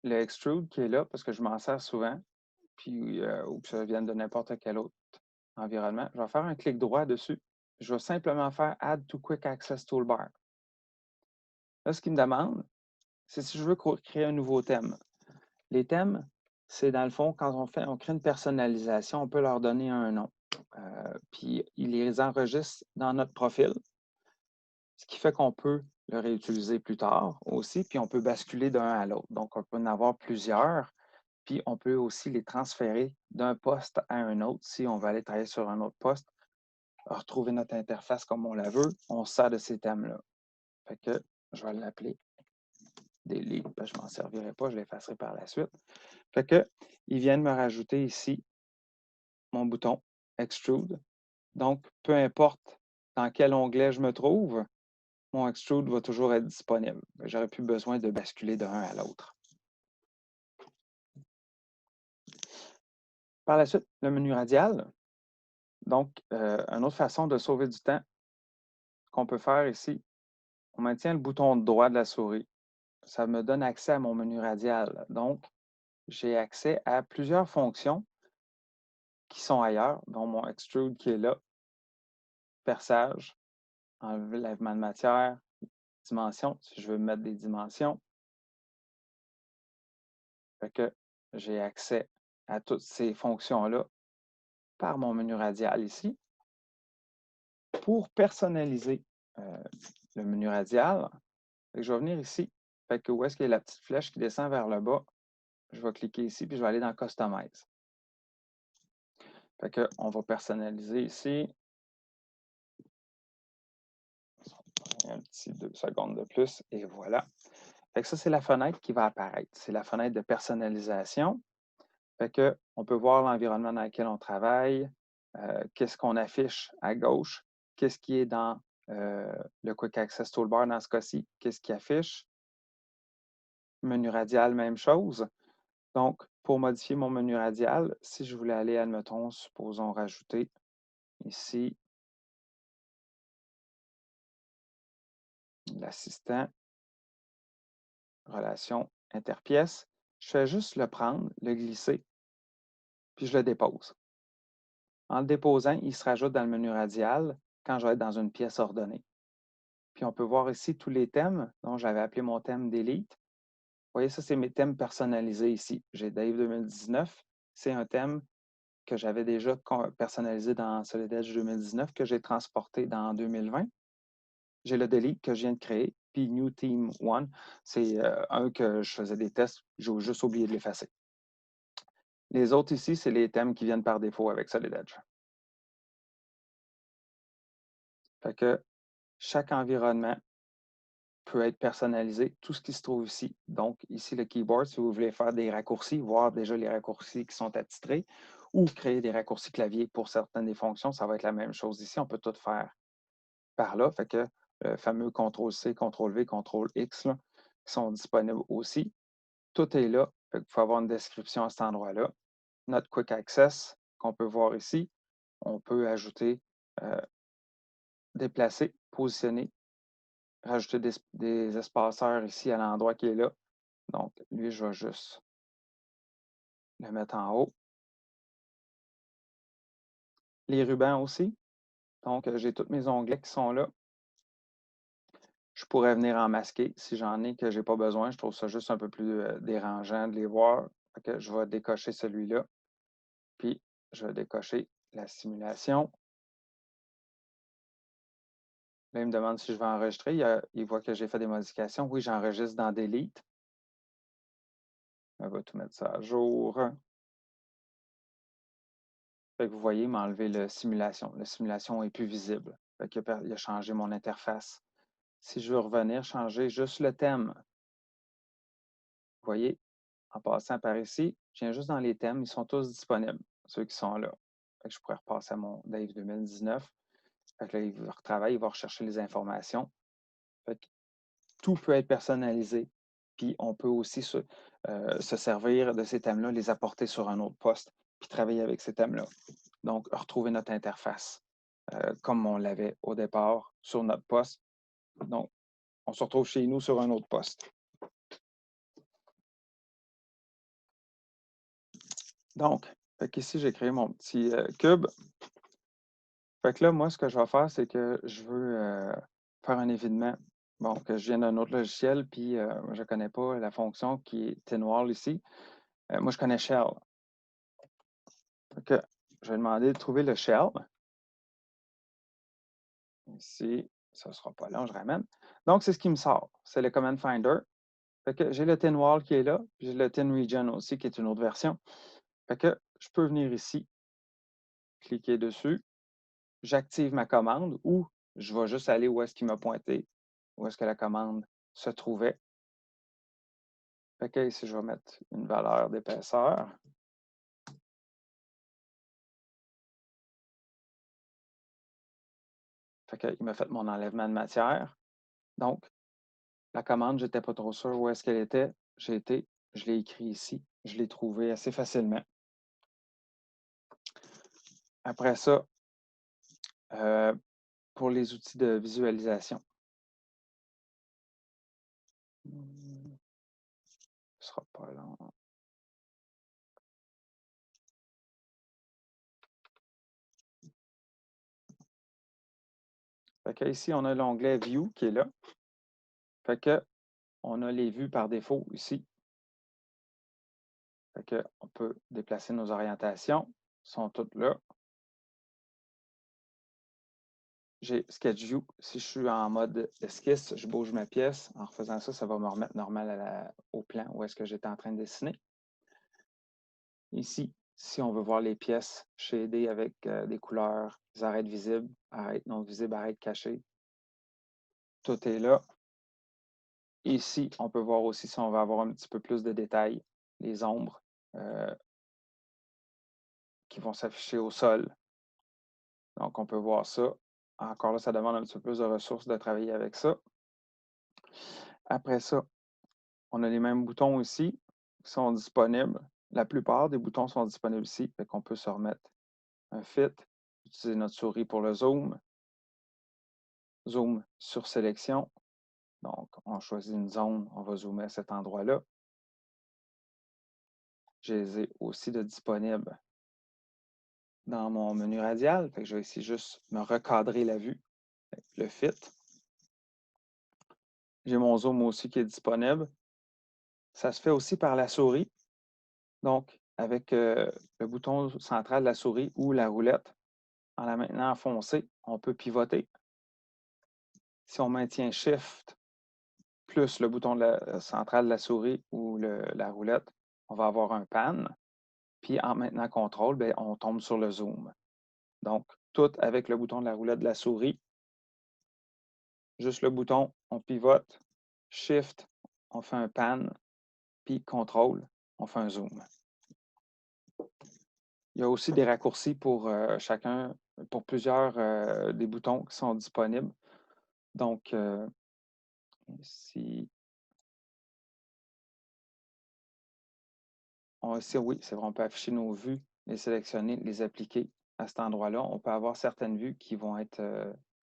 le Extrude qui est là parce que je m'en sers souvent, puis ou que ça vienne de n'importe quel autre environnement. Je vais faire un clic droit dessus. je vais simplement faire Add to Quick Access Toolbar. Là, ce qu'il me demande, c'est si je veux créer un nouveau thème. Les thèmes, c'est dans le fond, quand on crée une personnalisation, on peut leur donner un nom. Puis, il les enregistre dans notre profil, ce qui fait qu'on peut le réutiliser plus tard aussi, puis on peut basculer d'un à l'autre. Donc, on peut en avoir plusieurs, puis on peut aussi les transférer d'un poste à un autre. Si on veut aller travailler sur un autre poste, retrouver notre interface comme on la veut, on sert de ces thèmes-là. Fait que je vais l'appeler Delete, je ne m'en servirai pas, je l'effacerai par la suite. Fait que, il vient de me rajouter ici mon bouton Extrude. Donc, peu importe dans quel onglet je me trouve, mon Extrude va toujours être disponible. J'aurais plus besoin de basculer d'un à l'autre. Par la suite, le menu radial. Donc, une autre façon de sauver du temps qu'on peut faire ici, on maintient le bouton droit de la souris. Ça me donne accès à mon menu radial. Donc, j'ai accès à plusieurs fonctions qui sont ailleurs, dont mon Extrude qui est là, perçage, enlèvement de matière, dimension, si je veux mettre des dimensions. Fait que j'ai accès à toutes ces fonctions-là par mon menu radial ici. Pour personnaliser le menu radial, je vais venir ici. Fait que où est-ce qu'il y a la petite flèche qui descend vers le bas? Je vais cliquer ici, puis je vais aller dans Customize. Fait que on va personnaliser ici. Un petit 2 secondes de plus, et voilà. Fait que ça, c'est la fenêtre qui va apparaître. C'est la fenêtre de personnalisation. Fait que on peut voir l'environnement dans lequel on travaille, qu'est-ce qu'on affiche à gauche, qu'est-ce qui est dans le Quick Access Toolbar dans ce cas-ci, qu'est-ce qui affiche. Menu radial, même chose. Donc, pour modifier mon menu radial, si je voulais aller, admettons, supposons rajouter ici l'assistant, relation interpièce, je fais juste le prendre, le glisser, puis je le dépose. En le déposant, il se rajoute dans le menu radial quand je vais être dans une pièce ordonnée. Puis on peut voir ici tous les thèmes dont j'avais appelé mon thème Delete. Vous voyez, ça, c'est mes thèmes personnalisés ici. J'ai Dave 2019. C'est un thème que j'avais déjà personnalisé dans Solid Edge 2019 que j'ai transporté dans 2020. J'ai le Delete que je viens de créer. Puis New Theme One, c'est un que je faisais des tests. J'ai juste oublié de l'effacer. Les autres ici, c'est les thèmes qui viennent par défaut avec Solid Edge. Fait que chaque environnement peut être personnalisé, tout ce qui se trouve ici. Donc, ici, le keyboard, si vous voulez faire des raccourcis, voir déjà les raccourcis qui sont attitrés, ou créer des raccourcis clavier pour certaines des fonctions, ça va être la même chose ici. On peut tout faire par là. Fait que le fameux CTRL-C, CTRL-V, CTRL-X là, qui sont disponibles aussi. Tout est là. Fait que vous pouvez avoir une description à cet endroit-là. Notre Quick Access qu'on peut voir ici, on peut ajouter, déplacer, positionner, rajouter des espaceurs ici à l'endroit qui est là. Donc, lui, je vais juste le mettre en haut. Les rubans aussi. Donc, j'ai tous mes onglets qui sont là. Je pourrais venir en masquer si j'en ai que je n'ai pas besoin. Je trouve ça juste un peu plus dérangeant de les voir. Fait que je vais décocher celui-là. Puis, je vais décocher la simulation. Là, il me demande si je vais enregistrer. Il voit que j'ai fait des modifications. Oui, j'enregistre dans Delete. On va tout mettre ça à jour. Fait que vous voyez, il m'a enlevé la simulation. La simulation n'est plus visible. Fait qu'il a changé mon interface. Si je veux revenir, changer juste le thème. Vous voyez, en passant par ici, je viens juste dans les thèmes. Ils sont tous disponibles, ceux qui sont là. Fait que je pourrais repasser à mon Dave 2019. Fait que là, il va retravailler, il va rechercher les informations. Fait que tout peut être personnalisé. Puis on peut aussi se servir de ces thèmes-là, les apporter sur un autre poste, puis travailler avec ces thèmes-là. Donc, retrouver notre interface comme on l'avait au départ sur notre poste. Donc, on se retrouve chez nous sur un autre poste. Donc, ici, j'ai créé mon petit cube. Fait que là, moi, ce que je vais faire, c'est que je veux faire un événement. Bon, que je viens d'un autre logiciel, puis je ne connais pas la fonction qui est Tinwall ici. Moi, je connais Shell. Fait que je vais demander de trouver le Shell. Ici, ça ne sera pas long, je ramène. Donc, c'est ce qui me sort. C'est le Command Finder. Fait que j'ai le Tinwall qui est là, puis j'ai le TinRegion aussi, qui est une autre version. Fait que je peux venir ici, cliquer dessus, j'active ma commande ou je vais juste aller où est-ce qu'il m'a pointé, où est-ce que la commande se trouvait. Fait que ici, je vais mettre une valeur d'épaisseur. Fait qu'il m'a fait mon enlèvement de matière. Donc, la commande, je n'étais pas trop sûr où est-ce qu'elle était. Je l'ai écrit ici. Je l'ai trouvé assez facilement. Après ça, pour les outils de visualisation. Ce ne sera pas long. Fait que ici, on a l'onglet View qui est là. Fait que on a les vues par défaut ici. Fait que on peut déplacer nos orientations. Elles sont toutes là. J'ai Sketch View. Si je suis en mode esquisse, je bouge ma pièce. En refaisant ça, ça va me remettre normal au plan où est-ce que j'étais en train de dessiner. Ici, si on veut voir les pièces shadées avec des couleurs, des arêtes visibles, arêtes non visibles, arêtes cachées, tout est là. Ici, on peut voir aussi si on veut avoir un petit peu plus de détails, les ombres qui vont s'afficher au sol. Donc, on peut voir ça. Encore là, ça demande un petit peu plus de ressources de travailler avec ça. Après ça, on a les mêmes boutons ici qui sont disponibles. La plupart des boutons sont disponibles ici, fait qu'on peut se remettre un fit, utiliser notre souris pour le zoom, zoom sur sélection. Donc, on choisit une zone, on va zoomer à cet endroit-là. Je les ai aussi de disponibles dans mon menu radial. Fait que je vais ici juste me recadrer la vue, le fit. J'ai mon zoom aussi qui est disponible. Ça se fait aussi par la souris. Donc, avec le bouton central de la souris ou la roulette, en la maintenant enfoncée, on peut pivoter. Si on maintient Shift plus le bouton central de la souris ou la roulette, on va avoir un pan. Puis en maintenant contrôle, bien, on tombe sur le zoom. Donc, tout avec le bouton de la roulette de la souris. Juste le bouton, on pivote. Shift, on fait un pan. Puis contrôle, on fait un zoom. Il y a aussi des raccourcis pour chacun, pour plusieurs des boutons qui sont disponibles. Donc, ici, oui, c'est vrai, on peut afficher nos vues, les sélectionner, les appliquer à cet endroit-là. On peut avoir certaines vues qui vont être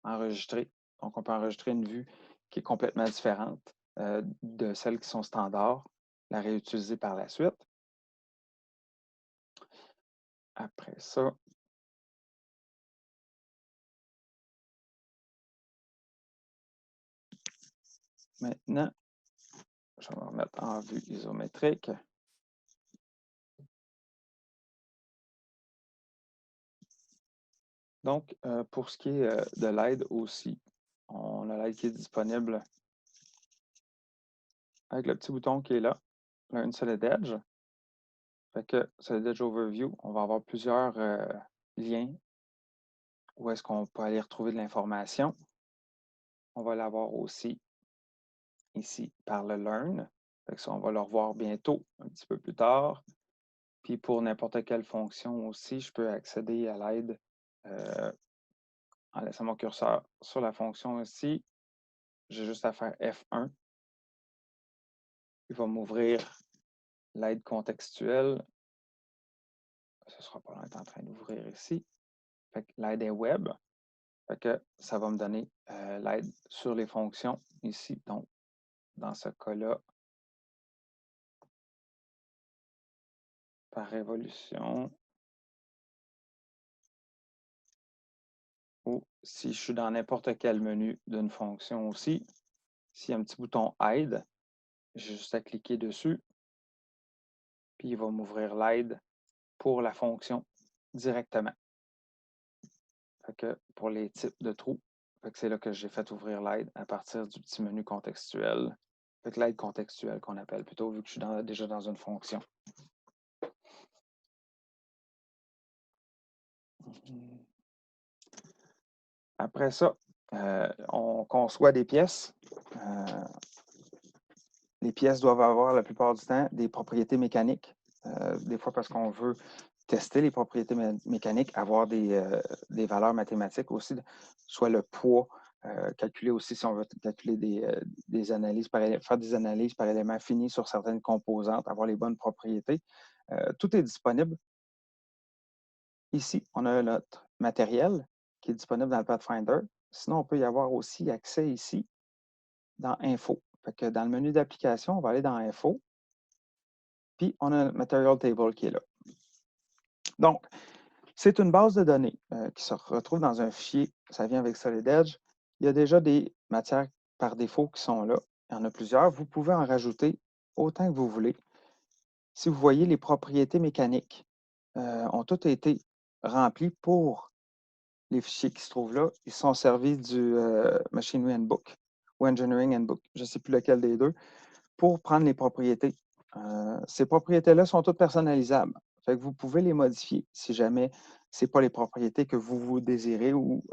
enregistrées. Donc, on peut enregistrer une vue qui est complètement différente de celles qui sont standards, la réutiliser par la suite. Après ça, maintenant, je vais me remettre en vue isométrique. Donc, pour ce qui est de l'aide aussi, on a l'aide qui est disponible avec le petit bouton qui est là, une Solid Edge. Fait que Solid Edge Overview, on va avoir plusieurs liens où est-ce qu'on peut aller retrouver de l'information. On va l'avoir aussi ici par le Learn. Fait que ça, on va le revoir bientôt, un petit peu plus tard. Puis pour n'importe quelle fonction aussi, je peux accéder à l'aide en laissant mon curseur sur la fonction ici. J'ai juste à faire F1. Il va m'ouvrir l'aide contextuelle. Ce ne sera pas là, est en train d'ouvrir ici. L'aide est web. Fait que ça va me donner l'aide sur les fonctions ici. Donc, dans ce cas-là, par révolution, si je suis dans n'importe quel menu d'une fonction aussi, s'il y a un petit bouton Aide, j'ai juste à cliquer dessus, puis il va m'ouvrir l'aide pour la fonction directement. Fait que pour les types de trous, c'est là que j'ai fait ouvrir l'aide à partir du petit menu contextuel. Fait que l'aide contextuelle qu'on appelle plutôt, vu que je suis déjà dans une fonction. Après ça, on conçoit des pièces. Les pièces doivent avoir la plupart du temps des propriétés mécaniques. Des fois parce qu'on veut tester les propriétés mécaniques, avoir des valeurs mathématiques aussi, soit le poids, calculer aussi si on veut calculer des analyses, faire des analyses par éléments finis sur certaines composantes, avoir les bonnes propriétés. Tout est disponible. Ici, on a notre matériel qui est disponible dans le Pathfinder. Sinon, on peut y avoir aussi accès ici dans Info. Fait que dans le menu d'application, on va aller dans Info, puis on a le Material Table qui est là. Donc, c'est une base de données qui se retrouve dans un fichier. Ça vient avec Solid Edge. Il y a déjà des matières par défaut qui sont là. Il y en a plusieurs. Vous pouvez en rajouter autant que vous voulez. Si vous voyez, les propriétés mécaniques ont toutes été remplies pour les fichiers qui se trouvent là. Ils sont servis du Machinery Handbook ou Engineering Handbook, je ne sais plus lequel des deux, pour prendre les propriétés. Ces propriétés-là sont toutes personnalisables. Fait que vous pouvez les modifier si jamais ce n'est pas les propriétés que vous désirez ou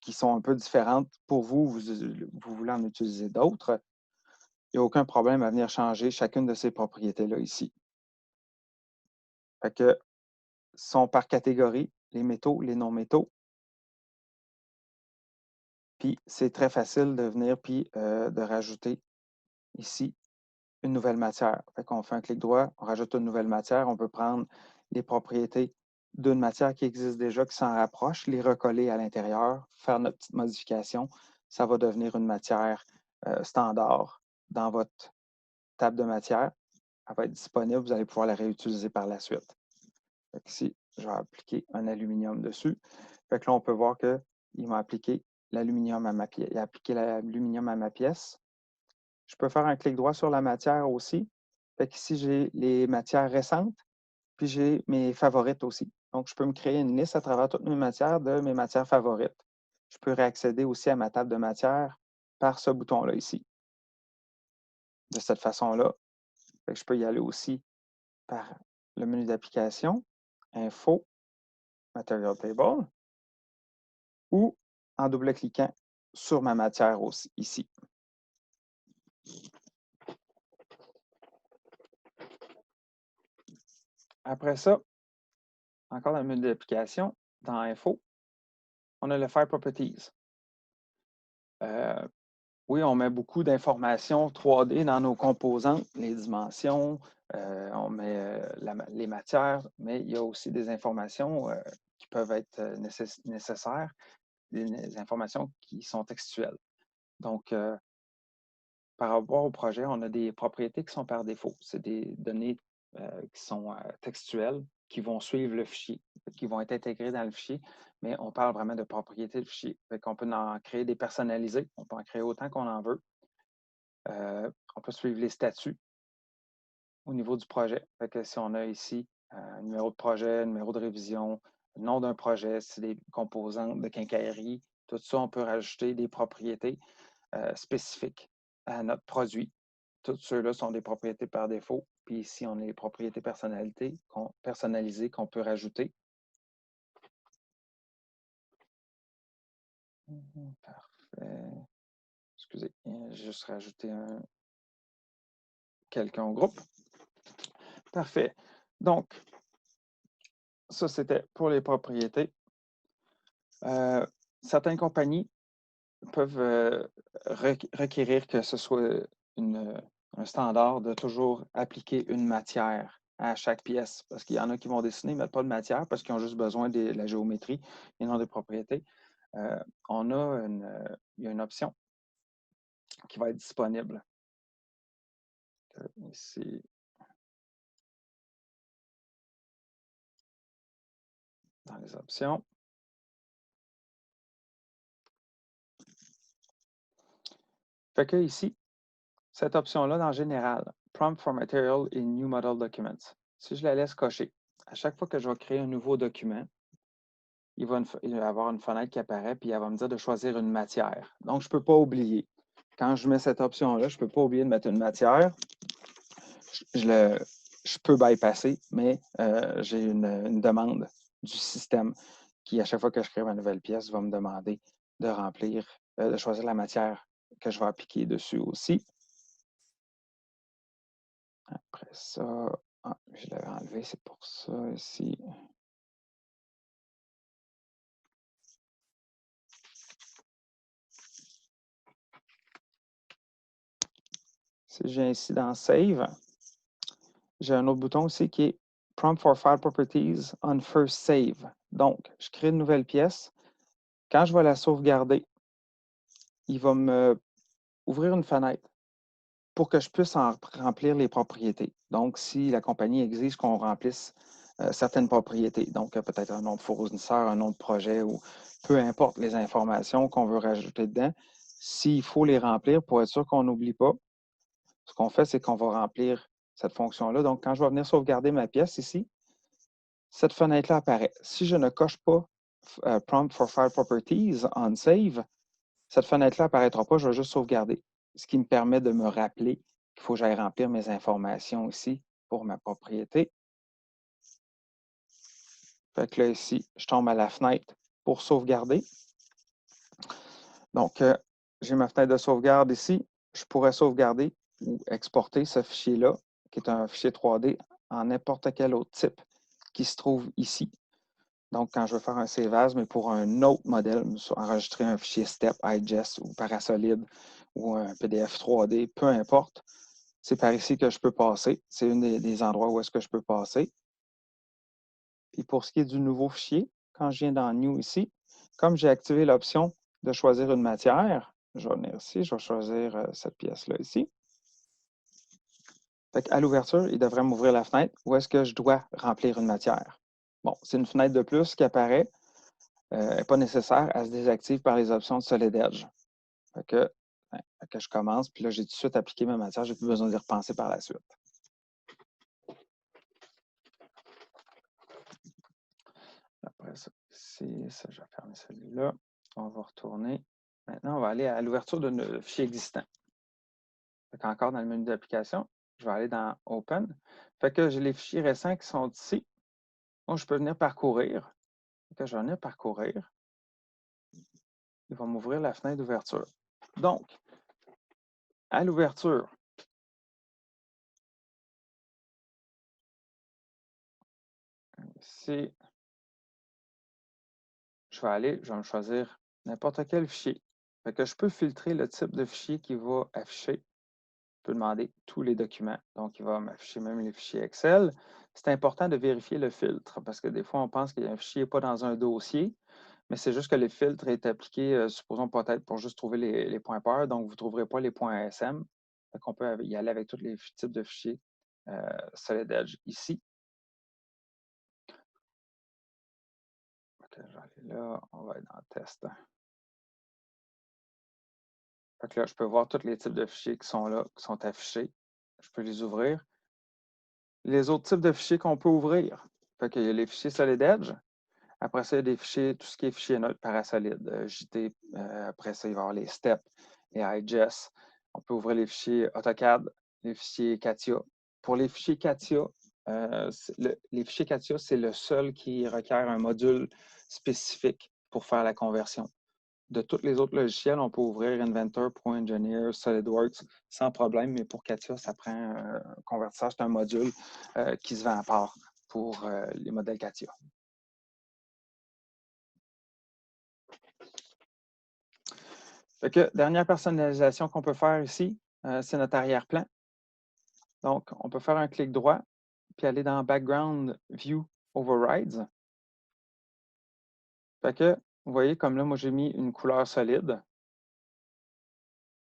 qui sont un peu différentes pour vous, vous voulez en utiliser d'autres. Il n'y a aucun problème à venir changer chacune de ces propriétés-là ici. Fait que sont par catégorie, les métaux, les non-métaux. Puis c'est très facile de venir puis de rajouter ici une nouvelle matière. Fait qu'on fait un clic droit, on rajoute une nouvelle matière. On peut prendre les propriétés d'une matière qui existe déjà, qui s'en rapproche, les recoller à l'intérieur, faire notre petite modification. Ça va devenir une matière standard dans votre table de matière. Elle va être disponible, vous allez pouvoir la réutiliser par la suite. Fait ici, je vais appliquer un aluminium dessus. Fait que là, on peut voir qu'il m'a appliqué l'aluminium à ma pièce. Il a appliqué l'aluminium à ma pièce. Je peux faire un clic droit sur la matière aussi. Fait qu'ici, j'ai les matières récentes, puis j'ai mes favorites aussi. Donc, je peux me créer une liste à travers toutes mes matières de mes matières favorites. Je peux réaccéder aussi à ma table de matière par ce bouton-là ici. De cette façon-là, je peux y aller aussi par le menu d'application, Info, Material Table, ou en double-cliquant sur ma matière aussi, ici. Après ça, encore dans le menu d'application, dans Info, on a le File Properties. Oui, on met beaucoup d'informations 3D dans nos composantes, les dimensions, on met les matières, mais il y a aussi des informations qui peuvent être nécessaires, des informations qui sont textuelles. Donc, par rapport au projet, on a des propriétés qui sont par défaut. C'est des données qui sont textuelles, qui vont suivre le fichier, qui vont être intégrées dans le fichier, mais on parle vraiment de propriétés de fichier. On peut en créer des personnalisées, on peut en créer autant qu'on en veut. On peut suivre les statuts au niveau du projet. Fait que si on a ici un numéro de projet, un numéro de révision, le nom d'un projet, si c'est des composantes de quincaillerie, tout ça, on peut rajouter des propriétés spécifiques à notre produit. Tous ceux-là sont des propriétés par défaut. Puis ici, on a les propriétés personnalisées qu'on peut rajouter. Parfait. Excusez, j'ai juste rajouté quelqu'un au groupe. Parfait. Donc, ça, c'était pour les propriétés. Certaines compagnies peuvent requérir que ce soit un standard de toujours appliquer une matière à chaque pièce, parce qu'il y en a qui vont dessiner, mais pas de matière, parce qu'ils ont juste besoin de la géométrie et non des propriétés. Il y a une option qui va être disponible. Ici, dans les options. Fait que ici, cette option-là, dans Général, Prompt for Material in New Model Documents, si je la laisse cocher, à chaque fois que je vais créer un nouveau document, il va y avoir une fenêtre qui apparaît, puis elle va me dire de choisir une matière. Donc, je ne peux pas oublier. Quand je mets cette option-là, je ne peux pas oublier de mettre une matière. Je peux bypasser, mais j'ai une demande du système qui, à chaque fois que je crée ma nouvelle pièce, va me demander de remplir, de choisir la matière que je vais appliquer dessus aussi. Après ça, je l'avais enlevé, c'est pour ça ici. Si je viens ici dans Save, j'ai un autre bouton aussi qui est Prompt for File Properties on First Save. Donc, je crée une nouvelle pièce. Quand je vais la sauvegarder, il va me ouvrir une fenêtre pour que je puisse en remplir les propriétés. Donc, si la compagnie exige qu'on remplisse certaines propriétés, donc peut-être un nom de fournisseur, un nom de projet ou peu importe les informations qu'on veut rajouter dedans, s'il faut les remplir pour être sûr qu'on n'oublie pas, ce qu'on fait, c'est qu'on va remplir cette fonction-là. Donc, quand je vais venir sauvegarder ma pièce ici, cette fenêtre-là apparaît. Si je ne coche pas Prompt for File Properties on Save, cette fenêtre-là n'apparaîtra pas, je vais juste sauvegarder. Ce qui me permet de me rappeler qu'il faut que j'aille remplir mes informations ici pour ma propriété. Fait que là, ici, je tombe à la fenêtre pour sauvegarder. Donc, j'ai ma fenêtre de sauvegarde ici. Je pourrais sauvegarder ou exporter ce fichier-là, qui est un fichier 3D, en n'importe quel autre type qui se trouve ici. Donc, quand je veux faire un save as, mais pour un autre modèle, enregistrer un fichier STEP, IGES ou Parasolid ou un PDF 3D, peu importe, c'est par ici que je peux passer. C'est un des endroits où est-ce que je peux passer. Puis pour ce qui est du nouveau fichier, quand je viens dans New ici, comme j'ai activé l'option de choisir une matière, je vais venir ici, je vais choisir cette pièce-là ici. À l'ouverture, il devrait m'ouvrir la fenêtre où est-ce que je dois remplir une matière. Bon, c'est une fenêtre de plus qui apparaît. N'est pas nécessaire, elle se désactive par les options de Solid Edge. Fait que je commence, puis là, j'ai tout de suite appliqué ma matière, j'ai plus besoin d'y repenser par la suite. Après ça, ici, ça, je vais fermer celui-là. On va retourner. Maintenant, on va aller à l'ouverture d'un fichier existant. Encore dans le menu d'application, je vais aller dans Open. Fait que j'ai les fichiers récents qui sont ici. Donc, je peux venir parcourir. Fait que je vais venir parcourir. Il va m'ouvrir la fenêtre d'ouverture. Donc, à l'ouverture, ici, je vais me choisir n'importe quel fichier. Fait que je peux filtrer le type de fichier qui va afficher. Je peux demander tous les documents. Donc, il va m'afficher même les fichiers Excel. C'est important de vérifier le filtre parce que des fois, on pense qu'il y a un fichier pas dans un dossier, mais c'est juste que le filtre est appliqué, supposons peut-être pour juste trouver les pointeurs. Donc, vous ne trouverez pas les points SM. On peut y aller avec tous les types de fichiers Solid Edge ici. Je vais aller là, on va être dans le test. Fait que là, je peux voir tous les types de fichiers qui sont là, qui sont affichés. Je peux les ouvrir. Les autres types de fichiers qu'on peut ouvrir. Fait qu'il y a les fichiers Solid Edge. Après ça, il y a des fichiers, tout ce qui est fichier neutre Parasolid, JT. Après ça, il va y avoir les STEP, les IGES. On peut ouvrir les fichiers AutoCAD, les fichiers CATIA. Pour les fichiers CATIA, les fichiers CATIA, c'est le seul qui requiert un module spécifique pour faire la conversion. De tous les autres logiciels, on peut ouvrir Inventor, ProEngineer, SolidWorks sans problème, mais pour CATIA, ça prend un convertisseur. C'est un module qui se vend à part pour les modèles CATIA. Fait que, dernière personnalisation qu'on peut faire ici, c'est notre arrière-plan. Donc, on peut faire un clic droit, puis aller dans Background View Overrides. Fait que, vous voyez, comme là, moi, j'ai mis une couleur solide.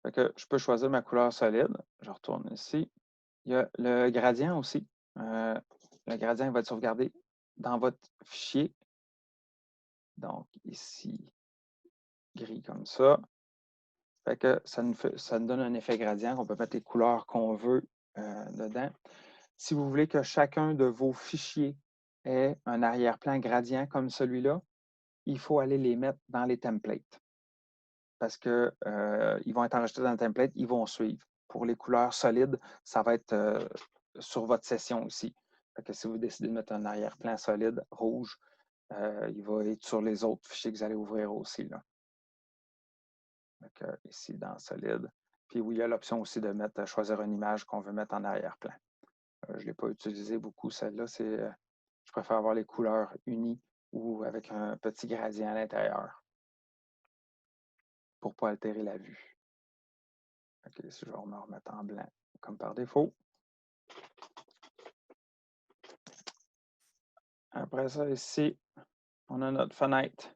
Fait que je peux choisir ma couleur solide. Je retourne ici. Il y a le gradient aussi. Le gradient va être sauvegardé dans votre fichier. Donc, ici, gris comme ça. Fait que ça nous donne un effet gradient qu'on peut mettre les couleurs qu'on veut dedans. Si vous voulez que chacun de vos fichiers ait un arrière-plan gradient comme celui-là, il faut aller les mettre dans les templates parce qu'ils vont être enregistrés dans le template, ils vont suivre. Pour les couleurs solides, ça va être sur votre session aussi. Fait que si vous décidez de mettre un arrière-plan solide rouge, il va être sur les autres fichiers que vous allez ouvrir aussi. Là. Donc, ici, dans solide. Puis oui, il y a l'option aussi de choisir une image qu'on veut mettre en arrière-plan. Je ne l'ai pas utilisé beaucoup, celle-là. Je préfère avoir les couleurs unies ou avec un petit gradient à l'intérieur pour ne pas altérer la vue. OK, si je vais me remettre en blanc comme par défaut. Après ça, ici, on a notre fenêtre.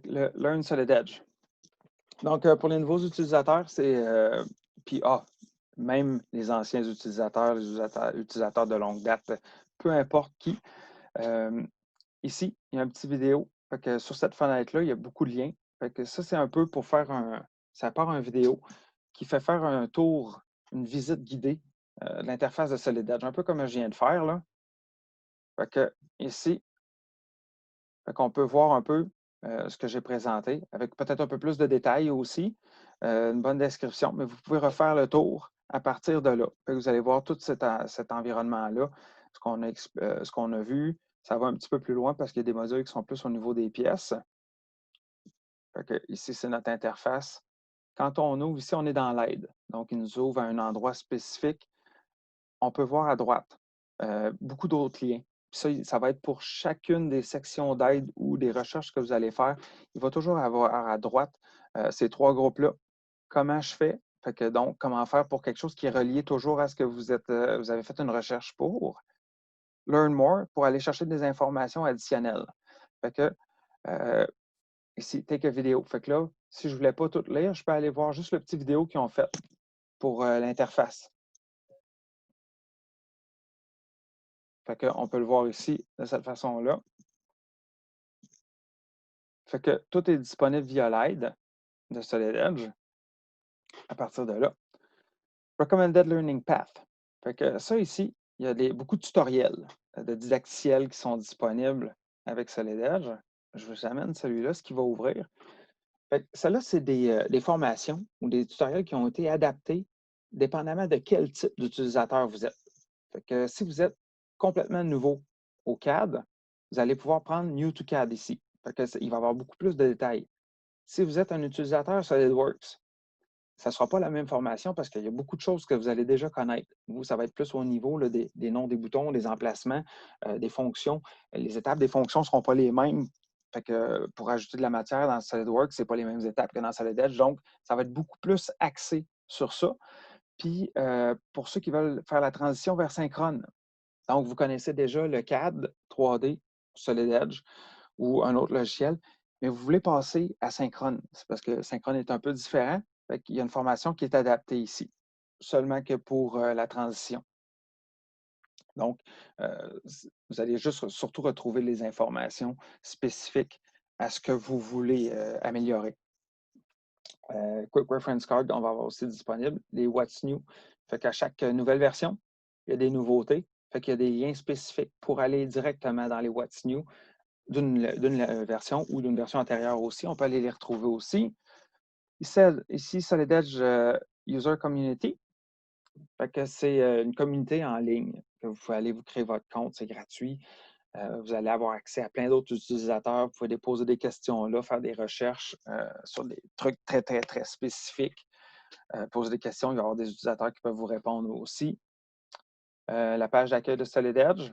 Le Learn Solid Edge. Donc, pour les nouveaux utilisateurs, puis même les anciens utilisateurs, les utilisateurs de longue date, peu importe qui. Ici, il y a un petit vidéo. Fait que sur cette fenêtre-là, il y a beaucoup de liens. Fait que ça, c'est un peu pour ça part une vidéo qui fait faire un tour, une visite guidée de l'interface de Solid Edge, un peu comme je viens de faire, là. Fait que ici, on peut voir un peu ce que j'ai présenté, avec peut-être un peu plus de détails aussi, une bonne description, mais vous pouvez refaire le tour à partir de là. Vous allez voir tout cet environnement-là, ce qu'on a vu. Ça va un petit peu plus loin parce qu'il y a des modules qui sont plus au niveau des pièces. Ici, c'est notre interface. Quand on ouvre, ici, on est dans l'aide. Donc, il nous ouvre à un endroit spécifique. On peut voir à droite beaucoup d'autres liens. Ça va être pour chacune des sections d'aide ou des recherches que vous allez faire. Il va toujours avoir à droite ces trois groupes-là. Comment je fais? Donc, comment faire pour quelque chose qui est relié toujours à ce que vous avez fait une recherche pour. Learn more pour aller chercher des informations additionnelles. Ici, take a vidéo. Là, si je ne voulais pas tout lire, je peux aller voir juste le petit vidéo qu'ils ont fait pour l'interface. On peut le voir ici de cette façon-là. Tout est disponible via l'aide de Solid Edge à partir de là. Recommended Learning Path. Ça ici, il y a beaucoup de tutoriels de didacticiels qui sont disponibles avec Solid Edge. Je vous amène celui-là, ce qui va ouvrir. Celles-là, c'est des formations ou des tutoriels qui ont été adaptés dépendamment de quel type d'utilisateur vous êtes. Si vous êtes complètement nouveau au CAD, vous allez pouvoir prendre New to CAD ici. Il va y avoir beaucoup plus de détails. Si vous êtes un utilisateur SolidWorks, ça ne sera pas la même formation parce qu'il y a beaucoup de choses que vous allez déjà connaître. Vous, ça va être plus au niveau là, des noms des boutons, des emplacements, des fonctions. Les étapes des fonctions ne seront pas les mêmes. Pour ajouter de la matière dans SolidWorks, ce n'est pas les mêmes étapes que dans Solid Edge. Donc, ça va être beaucoup plus axé sur ça. Puis, pour ceux qui veulent faire la transition vers synchrone, donc vous connaissez déjà le CAD 3D, Solid Edge ou un autre logiciel, mais vous voulez passer à synchrone. C'est parce que synchrone est un peu différent. Il y a une formation qui est adaptée ici, seulement que pour la transition. Donc, vous allez juste surtout retrouver les informations spécifiques à ce que vous voulez améliorer. Quick Reference Card, on va avoir aussi disponible. Les What's New. Qu'à chaque nouvelle version, il y a des nouveautés. Il y a des liens spécifiques pour aller directement dans les What's New d'une version ou d'une version antérieure aussi. On peut aller les retrouver aussi. Ici, Solid Edge User Community. C'est une communauté en ligne que vous pouvez aller vous créer votre compte, c'est gratuit. Vous allez avoir accès à plein d'autres utilisateurs. Vous pouvez déposer des questions là, faire des recherches sur des trucs très, très, très spécifiques. Poser des questions, il va y avoir des utilisateurs qui peuvent vous répondre aussi. La page d'accueil de Solid Edge,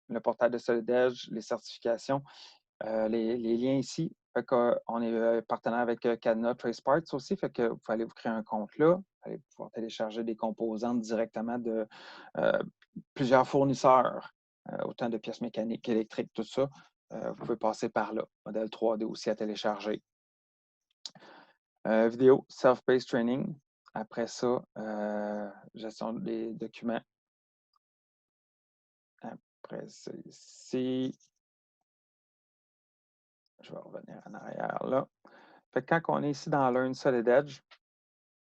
le portail de Solid Edge, les certifications, les liens ici. On est partenaire avec Cadena TraceParts aussi. Vous allez vous créer un compte là. Vous allez pouvoir télécharger des composantes directement de plusieurs fournisseurs, autant de pièces mécaniques qu'électriques, tout ça. Vous pouvez passer par là. Modèle 3D aussi à télécharger. Vidéo, self-paced training. Après ça, gestion des documents. Après ça, ici, je vais revenir en arrière là. Quand on est ici dans Learn Solid Edge,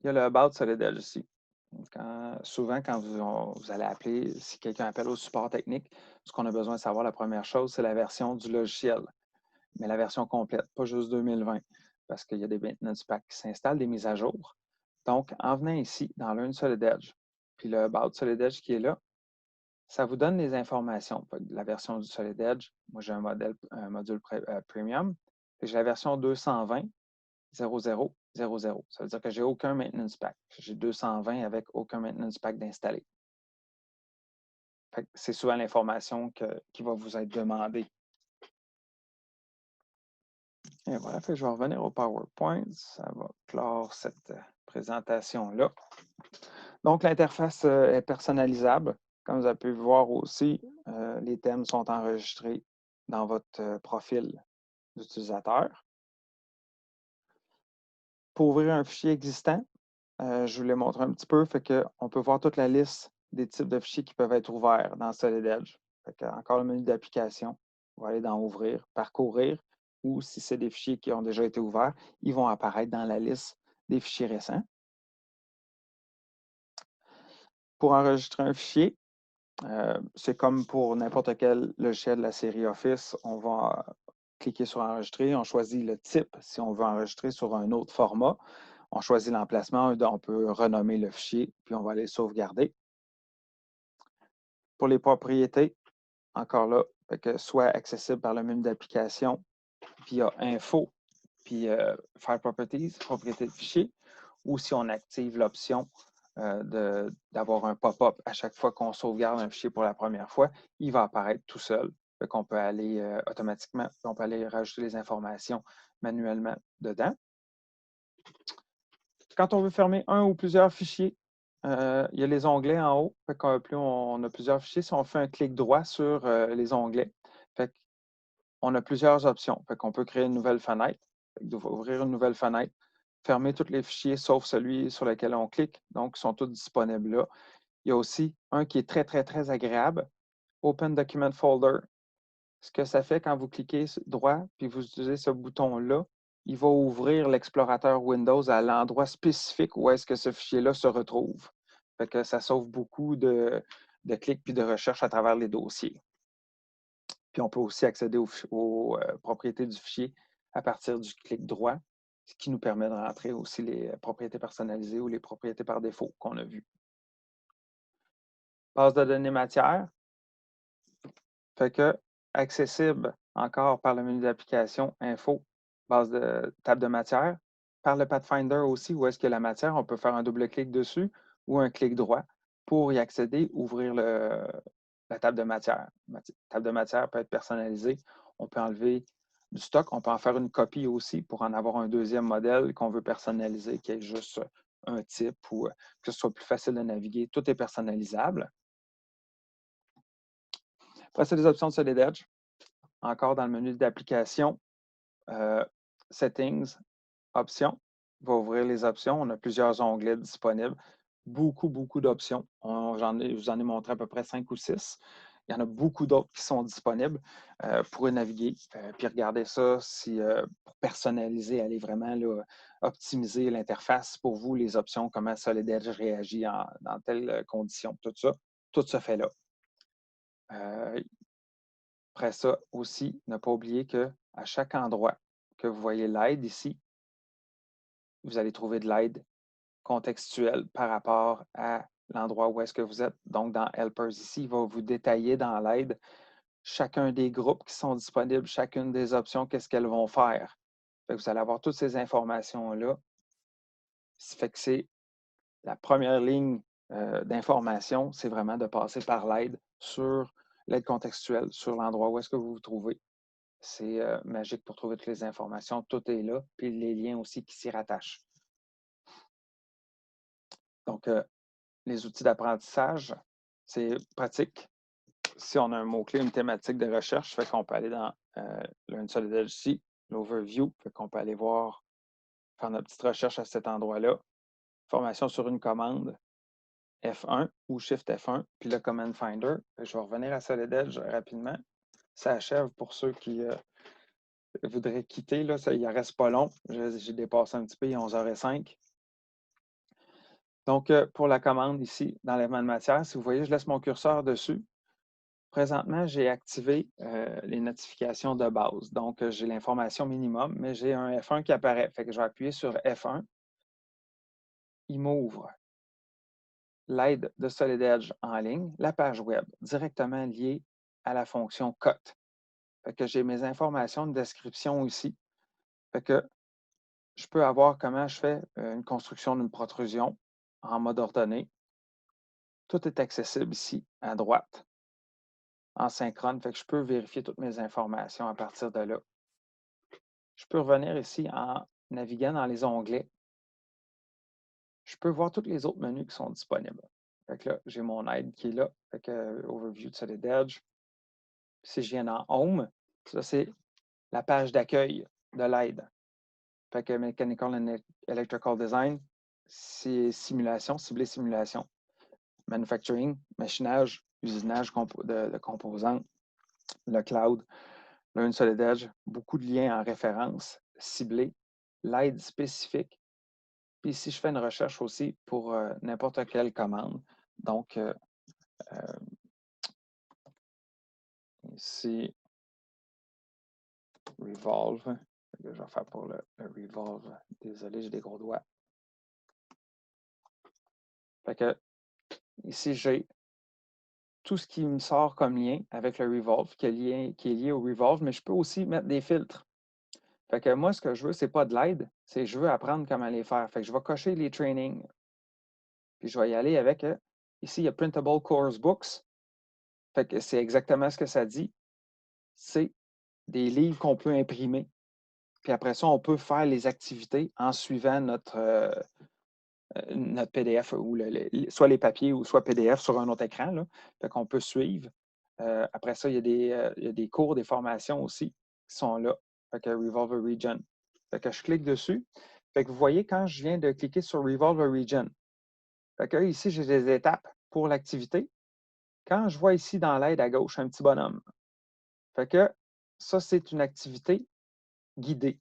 Il y a le About Solid Edge ici. Souvent, quand vous allez appeler, si quelqu'un appelle au support technique, ce qu'on a besoin de savoir, la première chose, c'est la version du logiciel, mais la version complète, pas juste 2020, parce qu'il y a des maintenance packs qui s'installent, des mises à jour. Donc, en venant ici, dans Learn Solid Edge, puis le About Solid Edge qui est là, ça vous donne les informations. La version du Solid Edge, moi j'ai un module premium, j'ai la version 220.00.00. Ça veut dire que j'ai aucun maintenance pack. J'ai 220 avec aucun maintenance pack d'installer. C'est souvent l'information qui va vous être demandée. Et voilà, je vais revenir au PowerPoint. Ça va clore cette présentation-là. Donc, l'interface est personnalisable. Comme vous avez pu voir aussi, les thèmes sont enregistrés dans votre profil d'utilisateur. Pour ouvrir un fichier existant, je vous l'ai montré un petit peu, fait qu'on peut voir toute la liste des types de fichiers qui peuvent être ouverts dans Solid Edge. Encore le menu d'application, on va aller dans Ouvrir, Parcourir, ou si c'est des fichiers qui ont déjà été ouverts, ils vont apparaître dans la liste des fichiers récents. Pour enregistrer un fichier, c'est comme pour n'importe quel logiciel de la série Office, on va cliquer sur Enregistrer, on choisit le type si on veut enregistrer sur un autre format. On choisit l'emplacement, on peut renommer le fichier, puis on va aller sauvegarder. Pour les propriétés, encore là, soit accessible par le menu d'application via Info, puis File Properties, propriété de fichier, ou si on active l'option d'avoir un pop-up à chaque fois qu'on sauvegarde un fichier pour la première fois, il va apparaître tout seul. On peut aller automatiquement, on peut aller rajouter les informations manuellement dedans. Quand on veut fermer un ou plusieurs fichiers, il y a les onglets en haut. Plus on a plusieurs fichiers, si on fait un clic droit sur les onglets, on a plusieurs options. On peut créer une nouvelle fenêtre, ouvrir une nouvelle fenêtre, fermer tous les fichiers sauf celui sur lequel on clique. Donc, ils sont tous disponibles là. Il y a aussi un qui est très, très, très agréable, Open Document Folder. Ce que ça fait quand vous cliquez droit puis vous utilisez ce bouton-là, il va ouvrir l'explorateur Windows à l'endroit spécifique où est-ce que ce fichier-là se retrouve. Ça sauve beaucoup de clics puis de recherches à travers les dossiers. Puis on peut aussi accéder aux propriétés du fichier à partir du clic droit, ce qui nous permet de rentrer aussi les propriétés personnalisées ou les propriétés par défaut qu'on a vues. Base de données matière. Accessible encore par le menu d'application Info, base de table de matière. Par le Pathfinder aussi, où est-ce que la matière, on peut faire un double-clic dessus ou un clic droit pour y accéder, ouvrir la table de matière. La table de matière peut être personnalisée. On peut enlever du stock. On peut en faire une copie aussi pour en avoir un deuxième modèle qu'on veut personnaliser, qui est juste un type ou que ce soit plus facile de naviguer. Tout est personnalisable. Après, c'est les options de Solid Edge. Encore dans le menu d'application, Settings, Options. On va ouvrir les options. On a plusieurs onglets disponibles. Beaucoup, beaucoup d'options. Je vous en ai montré à peu près 5 ou 6. Il y en a beaucoup d'autres qui sont disponibles pour naviguer. Puis regarder ça pour personnaliser, aller vraiment là, optimiser l'interface pour vous, les options, comment Solid Edge réagit dans telles conditions. Tout se fait là. Après ça aussi, ne pas oublier qu'à chaque endroit que vous voyez l'aide ici, vous allez trouver de l'aide contextuelle par rapport à l'endroit où est-ce que vous êtes. Donc, dans Helpers ici, il va vous détailler dans l'aide chacun des groupes qui sont disponibles, chacune des options, qu'est-ce qu'elles vont faire. Vous allez avoir toutes ces informations-là. C'est la première ligne d'information, c'est vraiment de passer par l'aide sur l'aide contextuelle, sur l'endroit où est-ce que vous vous trouvez. C'est magique pour trouver toutes les informations. Tout est là, puis les liens aussi qui s'y rattachent. Donc, les outils d'apprentissage, c'est pratique. Si on a un mot-clé, une thématique de recherche, fait qu'on peut aller dans Learn Solid Edge ici, l'overview, fait qu'on peut aller voir, faire notre petite recherche à cet endroit-là. Formation sur une commande, F1 ou Shift F1, puis le Command Finder. Je vais revenir à Solid Edge rapidement. Ça achève pour ceux qui voudraient quitter. Là, ça, il en reste pas long. J'ai dépassé un petit peu, il est 11h05. Donc, pour la commande ici, d'enlèvement de matière, si vous voyez, je laisse mon curseur dessus. Présentement, j'ai activé les notifications de base. Donc, j'ai l'information minimum, mais j'ai un F1 qui apparaît. Fait que je vais appuyer sur F1. Il m'ouvre l'aide de Solid Edge en ligne, la page web, directement liée à la fonction cut. Fait que j'ai mes informations de description ici. Fait que je peux avoir comment je fais une construction d'une protrusion en mode ordonné. Tout est accessible ici à droite, en synchrone. Fait que je peux vérifier toutes mes informations à partir de là. Je peux revenir ici en naviguant dans les onglets. Je peux voir tous les autres menus qui sont disponibles. Fait que là, j'ai mon aide qui est là. Fait que Overview de Solid Edge. Si je viens dans Home, ça c'est la page d'accueil de l'aide. Fait que Mechanical and Electrical Design, c'est simulation, ciblé simulation. Manufacturing, machinage, usinage de composants, le cloud, Learn Solid Edge, beaucoup de liens en référence, ciblés, l'aide spécifique. Puis ici, je fais une recherche aussi pour n'importe quelle commande. Donc, ici, Revolve. Je vais faire pour le Revolve. Désolé, j'ai des gros doigts. Fait que ici, j'ai tout ce qui me sort comme lien avec le Revolve, qui est lié au Revolve, mais je peux aussi mettre des filtres. Fait que moi, ce que je veux, c'est pas de l'aide, c'est je veux apprendre comment les faire. Fait que je vais cocher les trainings. Puis je vais y aller avec, ici, il y a Printable Course Books. Fait que c'est exactement ce que ça dit. C'est des livres qu'on peut imprimer. Puis après ça, on peut faire les activités en suivant notre PDF, ou soit les papiers ou soit PDF sur un autre écran. Là. Fait qu'on peut suivre. Après ça, il y a des cours, des formations aussi qui sont là. Fait que Revolver Region. Fait que je clique dessus. Fait que vous voyez, quand je viens de cliquer sur Revolver Region, fait que ici, j'ai des étapes pour l'activité. Quand je vois ici dans l'aide à gauche un petit bonhomme, fait que ça, c'est une activité guidée.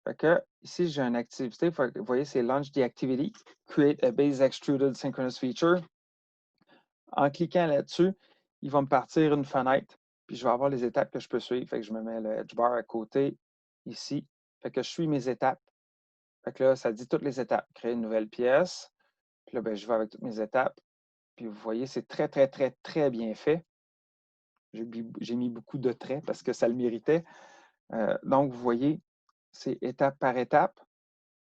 Fait que ici, j'ai une activité. Vous voyez, c'est Launch the Activity, Create a Base Extruded Synchronous Feature. En cliquant là-dessus, il va me partir une fenêtre, puis je vais avoir les étapes que je peux suivre. Fait que je me mets le edge bar à côté, ici. Fait que je suis mes étapes. Fait que là, ça dit toutes les étapes. Créer une nouvelle pièce. Puis là, ben, je vais avec toutes mes étapes. Puis vous voyez, c'est très, très, très, très bien fait. J'ai mis beaucoup de traits parce que ça le méritait. Donc, vous voyez, c'est étape par étape.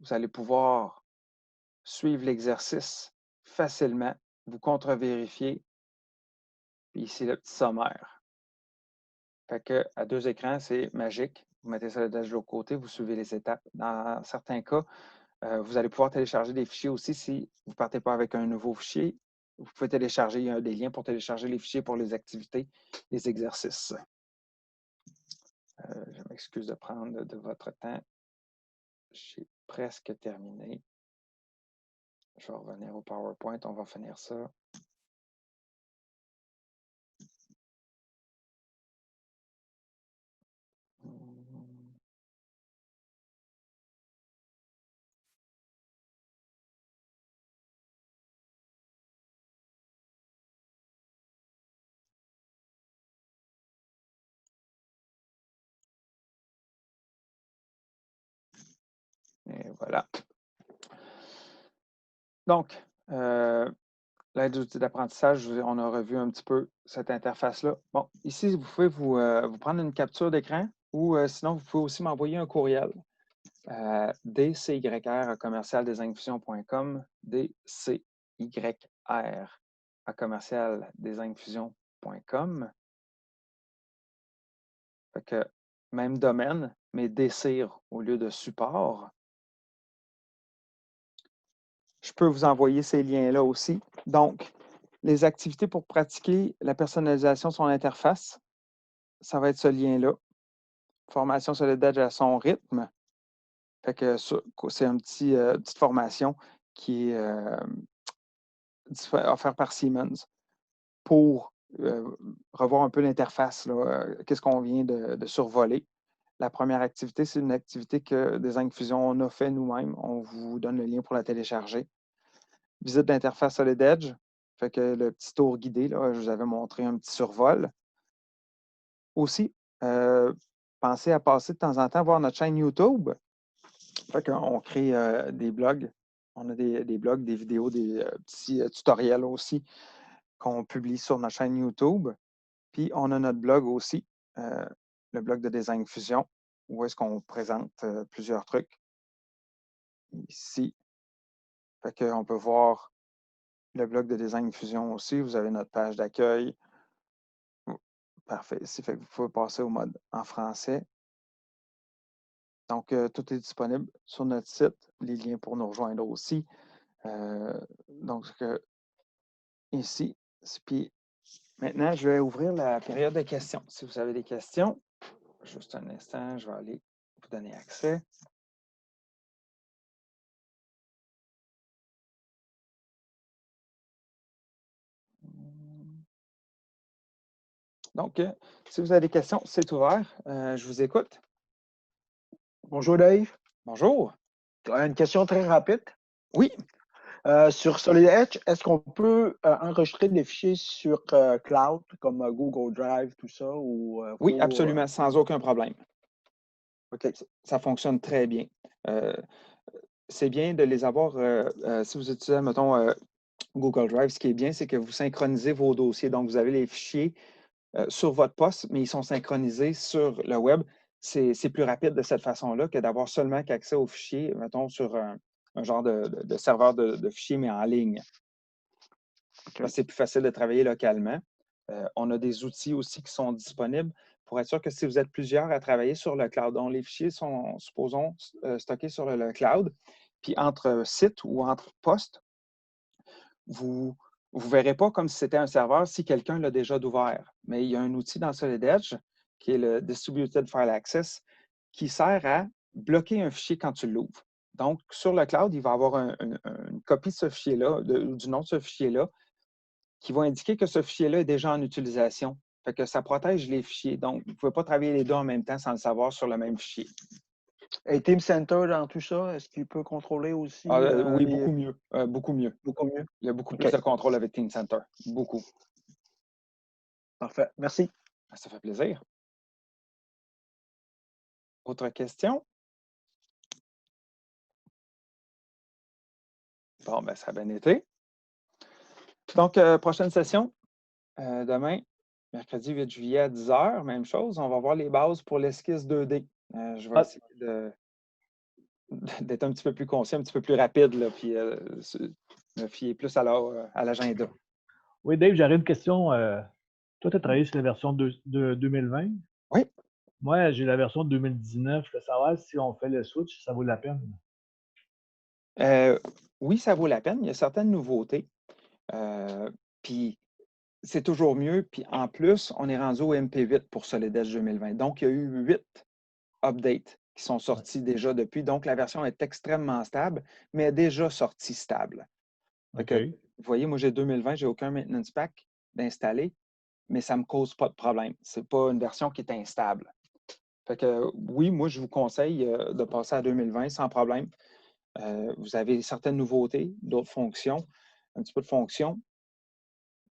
Vous allez pouvoir suivre l'exercice facilement, vous contre-vérifier. Puis ici, le petit sommaire. Fait que à 2 écrans, c'est magique. Vous mettez ça de l'autre côté, vous suivez les étapes. Dans certains cas, vous allez pouvoir télécharger des fichiers aussi si vous ne partez pas avec un nouveau fichier. Vous pouvez télécharger, il y a des liens pour télécharger les fichiers pour les activités, les exercices. Je m'excuse de prendre de votre temps. J'ai presque terminé. Je vais revenir au PowerPoint, on va finir ça. Et voilà. Donc, l'aide d'outils d'apprentissage, on a revu un petit peu cette interface-là. Bon, ici, vous pouvez vous prendre une capture d'écran ou sinon, vous pouvez aussi m'envoyer un courriel. dcyr@commercialdesignfusion.com, dcyr@commercialdesignfusion.com. Fait que même domaine, mais dcyr au lieu de support. Je peux vous envoyer ces liens-là aussi. Donc, les activités pour pratiquer la personnalisation de son interface, ça va être ce lien-là. Formation Solid Edge à son rythme. Fait que c'est une petite formation qui est offerte par Siemens pour revoir un peu l'interface. Qu'est-ce qu'on vient de survoler. La première activité, c'est une activité que Design Fusion on a fait nous-mêmes. On vous donne le lien pour la télécharger. visite d'interface Solid Edge. Fait que le petit tour guidé, là, je vous avais montré un petit survol. Aussi, pensez à passer de temps en temps voir notre chaîne YouTube. Fait qu'on crée des blogs. On a des blogs, des vidéos, des petits tutoriels aussi qu'on publie sur notre chaîne YouTube. Puis, on a notre blog aussi, le blog de Design Fusion, où est-ce qu'on présente plusieurs trucs. Ici. Fait qu'on peut voir le blog de Design Fusion aussi. Vous avez notre page d'accueil. Parfait. Ici, fait que vous pouvez passer au mode en français. Donc, tout est disponible sur notre site. Les liens pour nous rejoindre aussi. Donc, ici. Puis, maintenant, je vais ouvrir la période de questions. Si vous avez des questions, juste un instant, je vais aller vous donner accès. Donc, si vous avez des questions, c'est ouvert. Je vous écoute. Bonjour Dave. Bonjour. Une question très rapide. Oui. Sur Solid Edge, est-ce qu'on peut enregistrer des fichiers sur cloud comme Google Drive, tout ça? Oui, absolument, sans aucun problème. OK. Ça fonctionne très bien. C'est bien de les avoir, si vous utilisez, mettons, Google Drive, ce qui est bien, c'est que vous synchronisez vos dossiers. Donc, vous avez les fichiers sur votre poste, mais ils sont synchronisés sur le web. C'est plus rapide de cette façon-là que d'avoir seulement accès aux fichiers, mettons, sur un genre de serveur de fichiers, mais en ligne. Okay. C'est plus facile de travailler localement. On a des outils aussi qui sont disponibles pour être sûr que si vous êtes plusieurs à travailler sur le cloud, donc les fichiers sont, supposons, stockés sur le cloud, puis entre sites ou entre postes, vous ne verrez pas comme si c'était un serveur si quelqu'un l'a déjà ouvert. Mais il y a un outil dans Solid Edge qui est le Distributed File Access qui sert à bloquer un fichier quand tu l'ouvres. Donc, sur le cloud, il va y avoir une copie de ce fichier-là, du nom de ce fichier-là, qui va indiquer que ce fichier-là est déjà en utilisation. Fait que ça protège les fichiers. Donc, vous ne pouvez pas travailler les deux en même temps sans le savoir sur le même fichier. Et Team Center dans tout ça, est-ce qu'il peut contrôler aussi? Oui, beaucoup mieux. Beaucoup mieux. Beaucoup mieux. Il y a beaucoup plus de contrôle avec Team Center. Beaucoup. Parfait. Merci. Ça fait plaisir. Autre question? Bon, ben, ça a bien été. Donc, prochaine session, demain, mercredi 8 juillet à 10 h, même chose. On va voir les bases pour l'esquisse 2D. Je vais essayer d'être un petit peu plus conscient, un petit peu plus rapide, là, puis me fier plus à l'agenda. Oui, Dave, j'aurais une question. Toi, tu as travaillé sur la version de 2020. Oui. Moi, j'ai la version de 2019. Je veux savoir si on fait le switch, ça vaut la peine. Oui, ça vaut la peine. Il y a certaines nouveautés. Puis, c'est toujours mieux. Puis, en plus, on est rendu au MP8 pour Solid Edge 2020. Donc, il y a eu 8 updates qui sont sortis déjà depuis. Donc, la version est extrêmement stable, mais est déjà sortie stable. Que, vous voyez, moi, j'ai 2020, j'ai aucun maintenance pack d'installer, mais ça ne me cause pas de problème. Ce n'est pas une version qui est instable. Fait que, oui, moi, je vous conseille de passer à 2020 sans problème. Vous avez certaines nouveautés, d'autres fonctions, un petit peu de fonctions.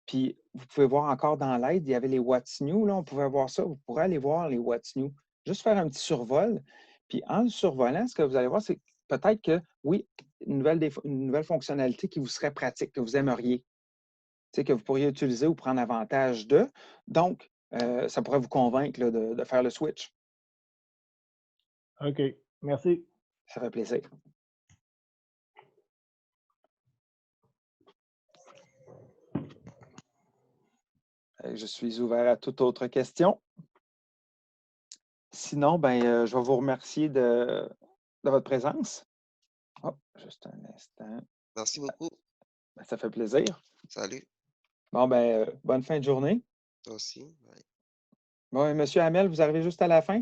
Puis, vous pouvez voir encore dans l'aide, il y avait les What's New. Là, on pouvait voir ça. Vous pourrez aller voir les What's New. Juste faire un petit survol. Puis, en le survolant, ce que vous allez voir, c'est peut-être que, oui, une nouvelle fonctionnalité qui vous serait pratique, que vous aimeriez, que vous pourriez utiliser ou prendre avantage de. Donc, ça pourrait vous convaincre là, de faire le switch. OK. Merci. Ça fait plaisir. Je suis ouvert à toute autre question. Sinon, ben, je vais vous remercier de votre présence. Oh, juste un instant. Merci beaucoup. Ben, ça fait plaisir. Salut. Bon, ben, bonne fin de journée. Toi aussi. Ouais. Bon, Monsieur Hamel, vous arrivez juste à la fin.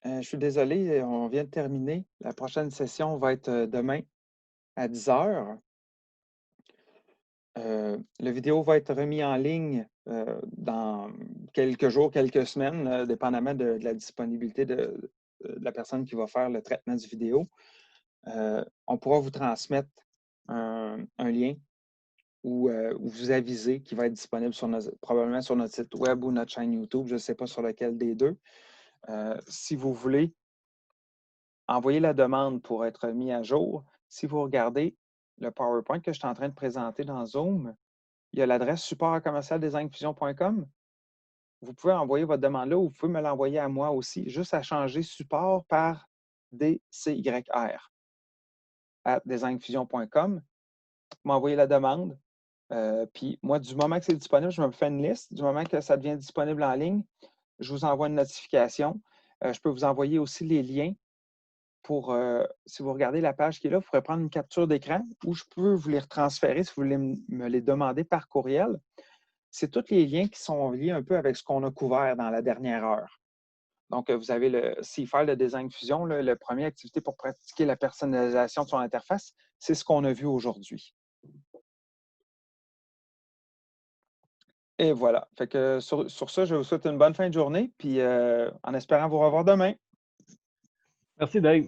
Je suis désolé, on vient de terminer. La prochaine session va être demain à 10 h. La vidéo va être remise en ligne dans quelques jours, quelques semaines, dépendamment de la disponibilité de la personne qui va faire le traitement du vidéo. On pourra vous transmettre un lien où vous avisez qu'il va être disponible probablement sur notre site web ou notre chaîne YouTube. Je ne sais pas sur lequel des deux. Si vous voulez envoyer la demande pour être mis à jour, si vous regardez le PowerPoint que je suis en train de présenter dans Zoom, il y a l'adresse support@commercialdesignefusion.com. Vous pouvez envoyer votre demande là ou vous pouvez me l'envoyer à moi aussi, juste à changer support par DCYR @designfusion.com. M'envoyer la demande. Puis moi, du moment que c'est disponible, je me fais une liste. Du moment que ça devient disponible en ligne, je vous envoie une notification. Je peux vous envoyer aussi les liens pour, si vous regardez la page qui est là, vous pourrez prendre une capture d'écran ou je peux vous les retransférer si vous voulez me les demander par courriel. C'est tous les liens qui sont liés un peu avec ce qu'on a couvert dans la dernière heure. Donc, vous avez le C-File de Design Fusion, la première activité pour pratiquer la personnalisation de son interface. C'est ce qu'on a vu aujourd'hui. Et voilà. Fait que sur ça, je vous souhaite une bonne fin de journée, puis en espérant vous revoir demain. Merci, Dave.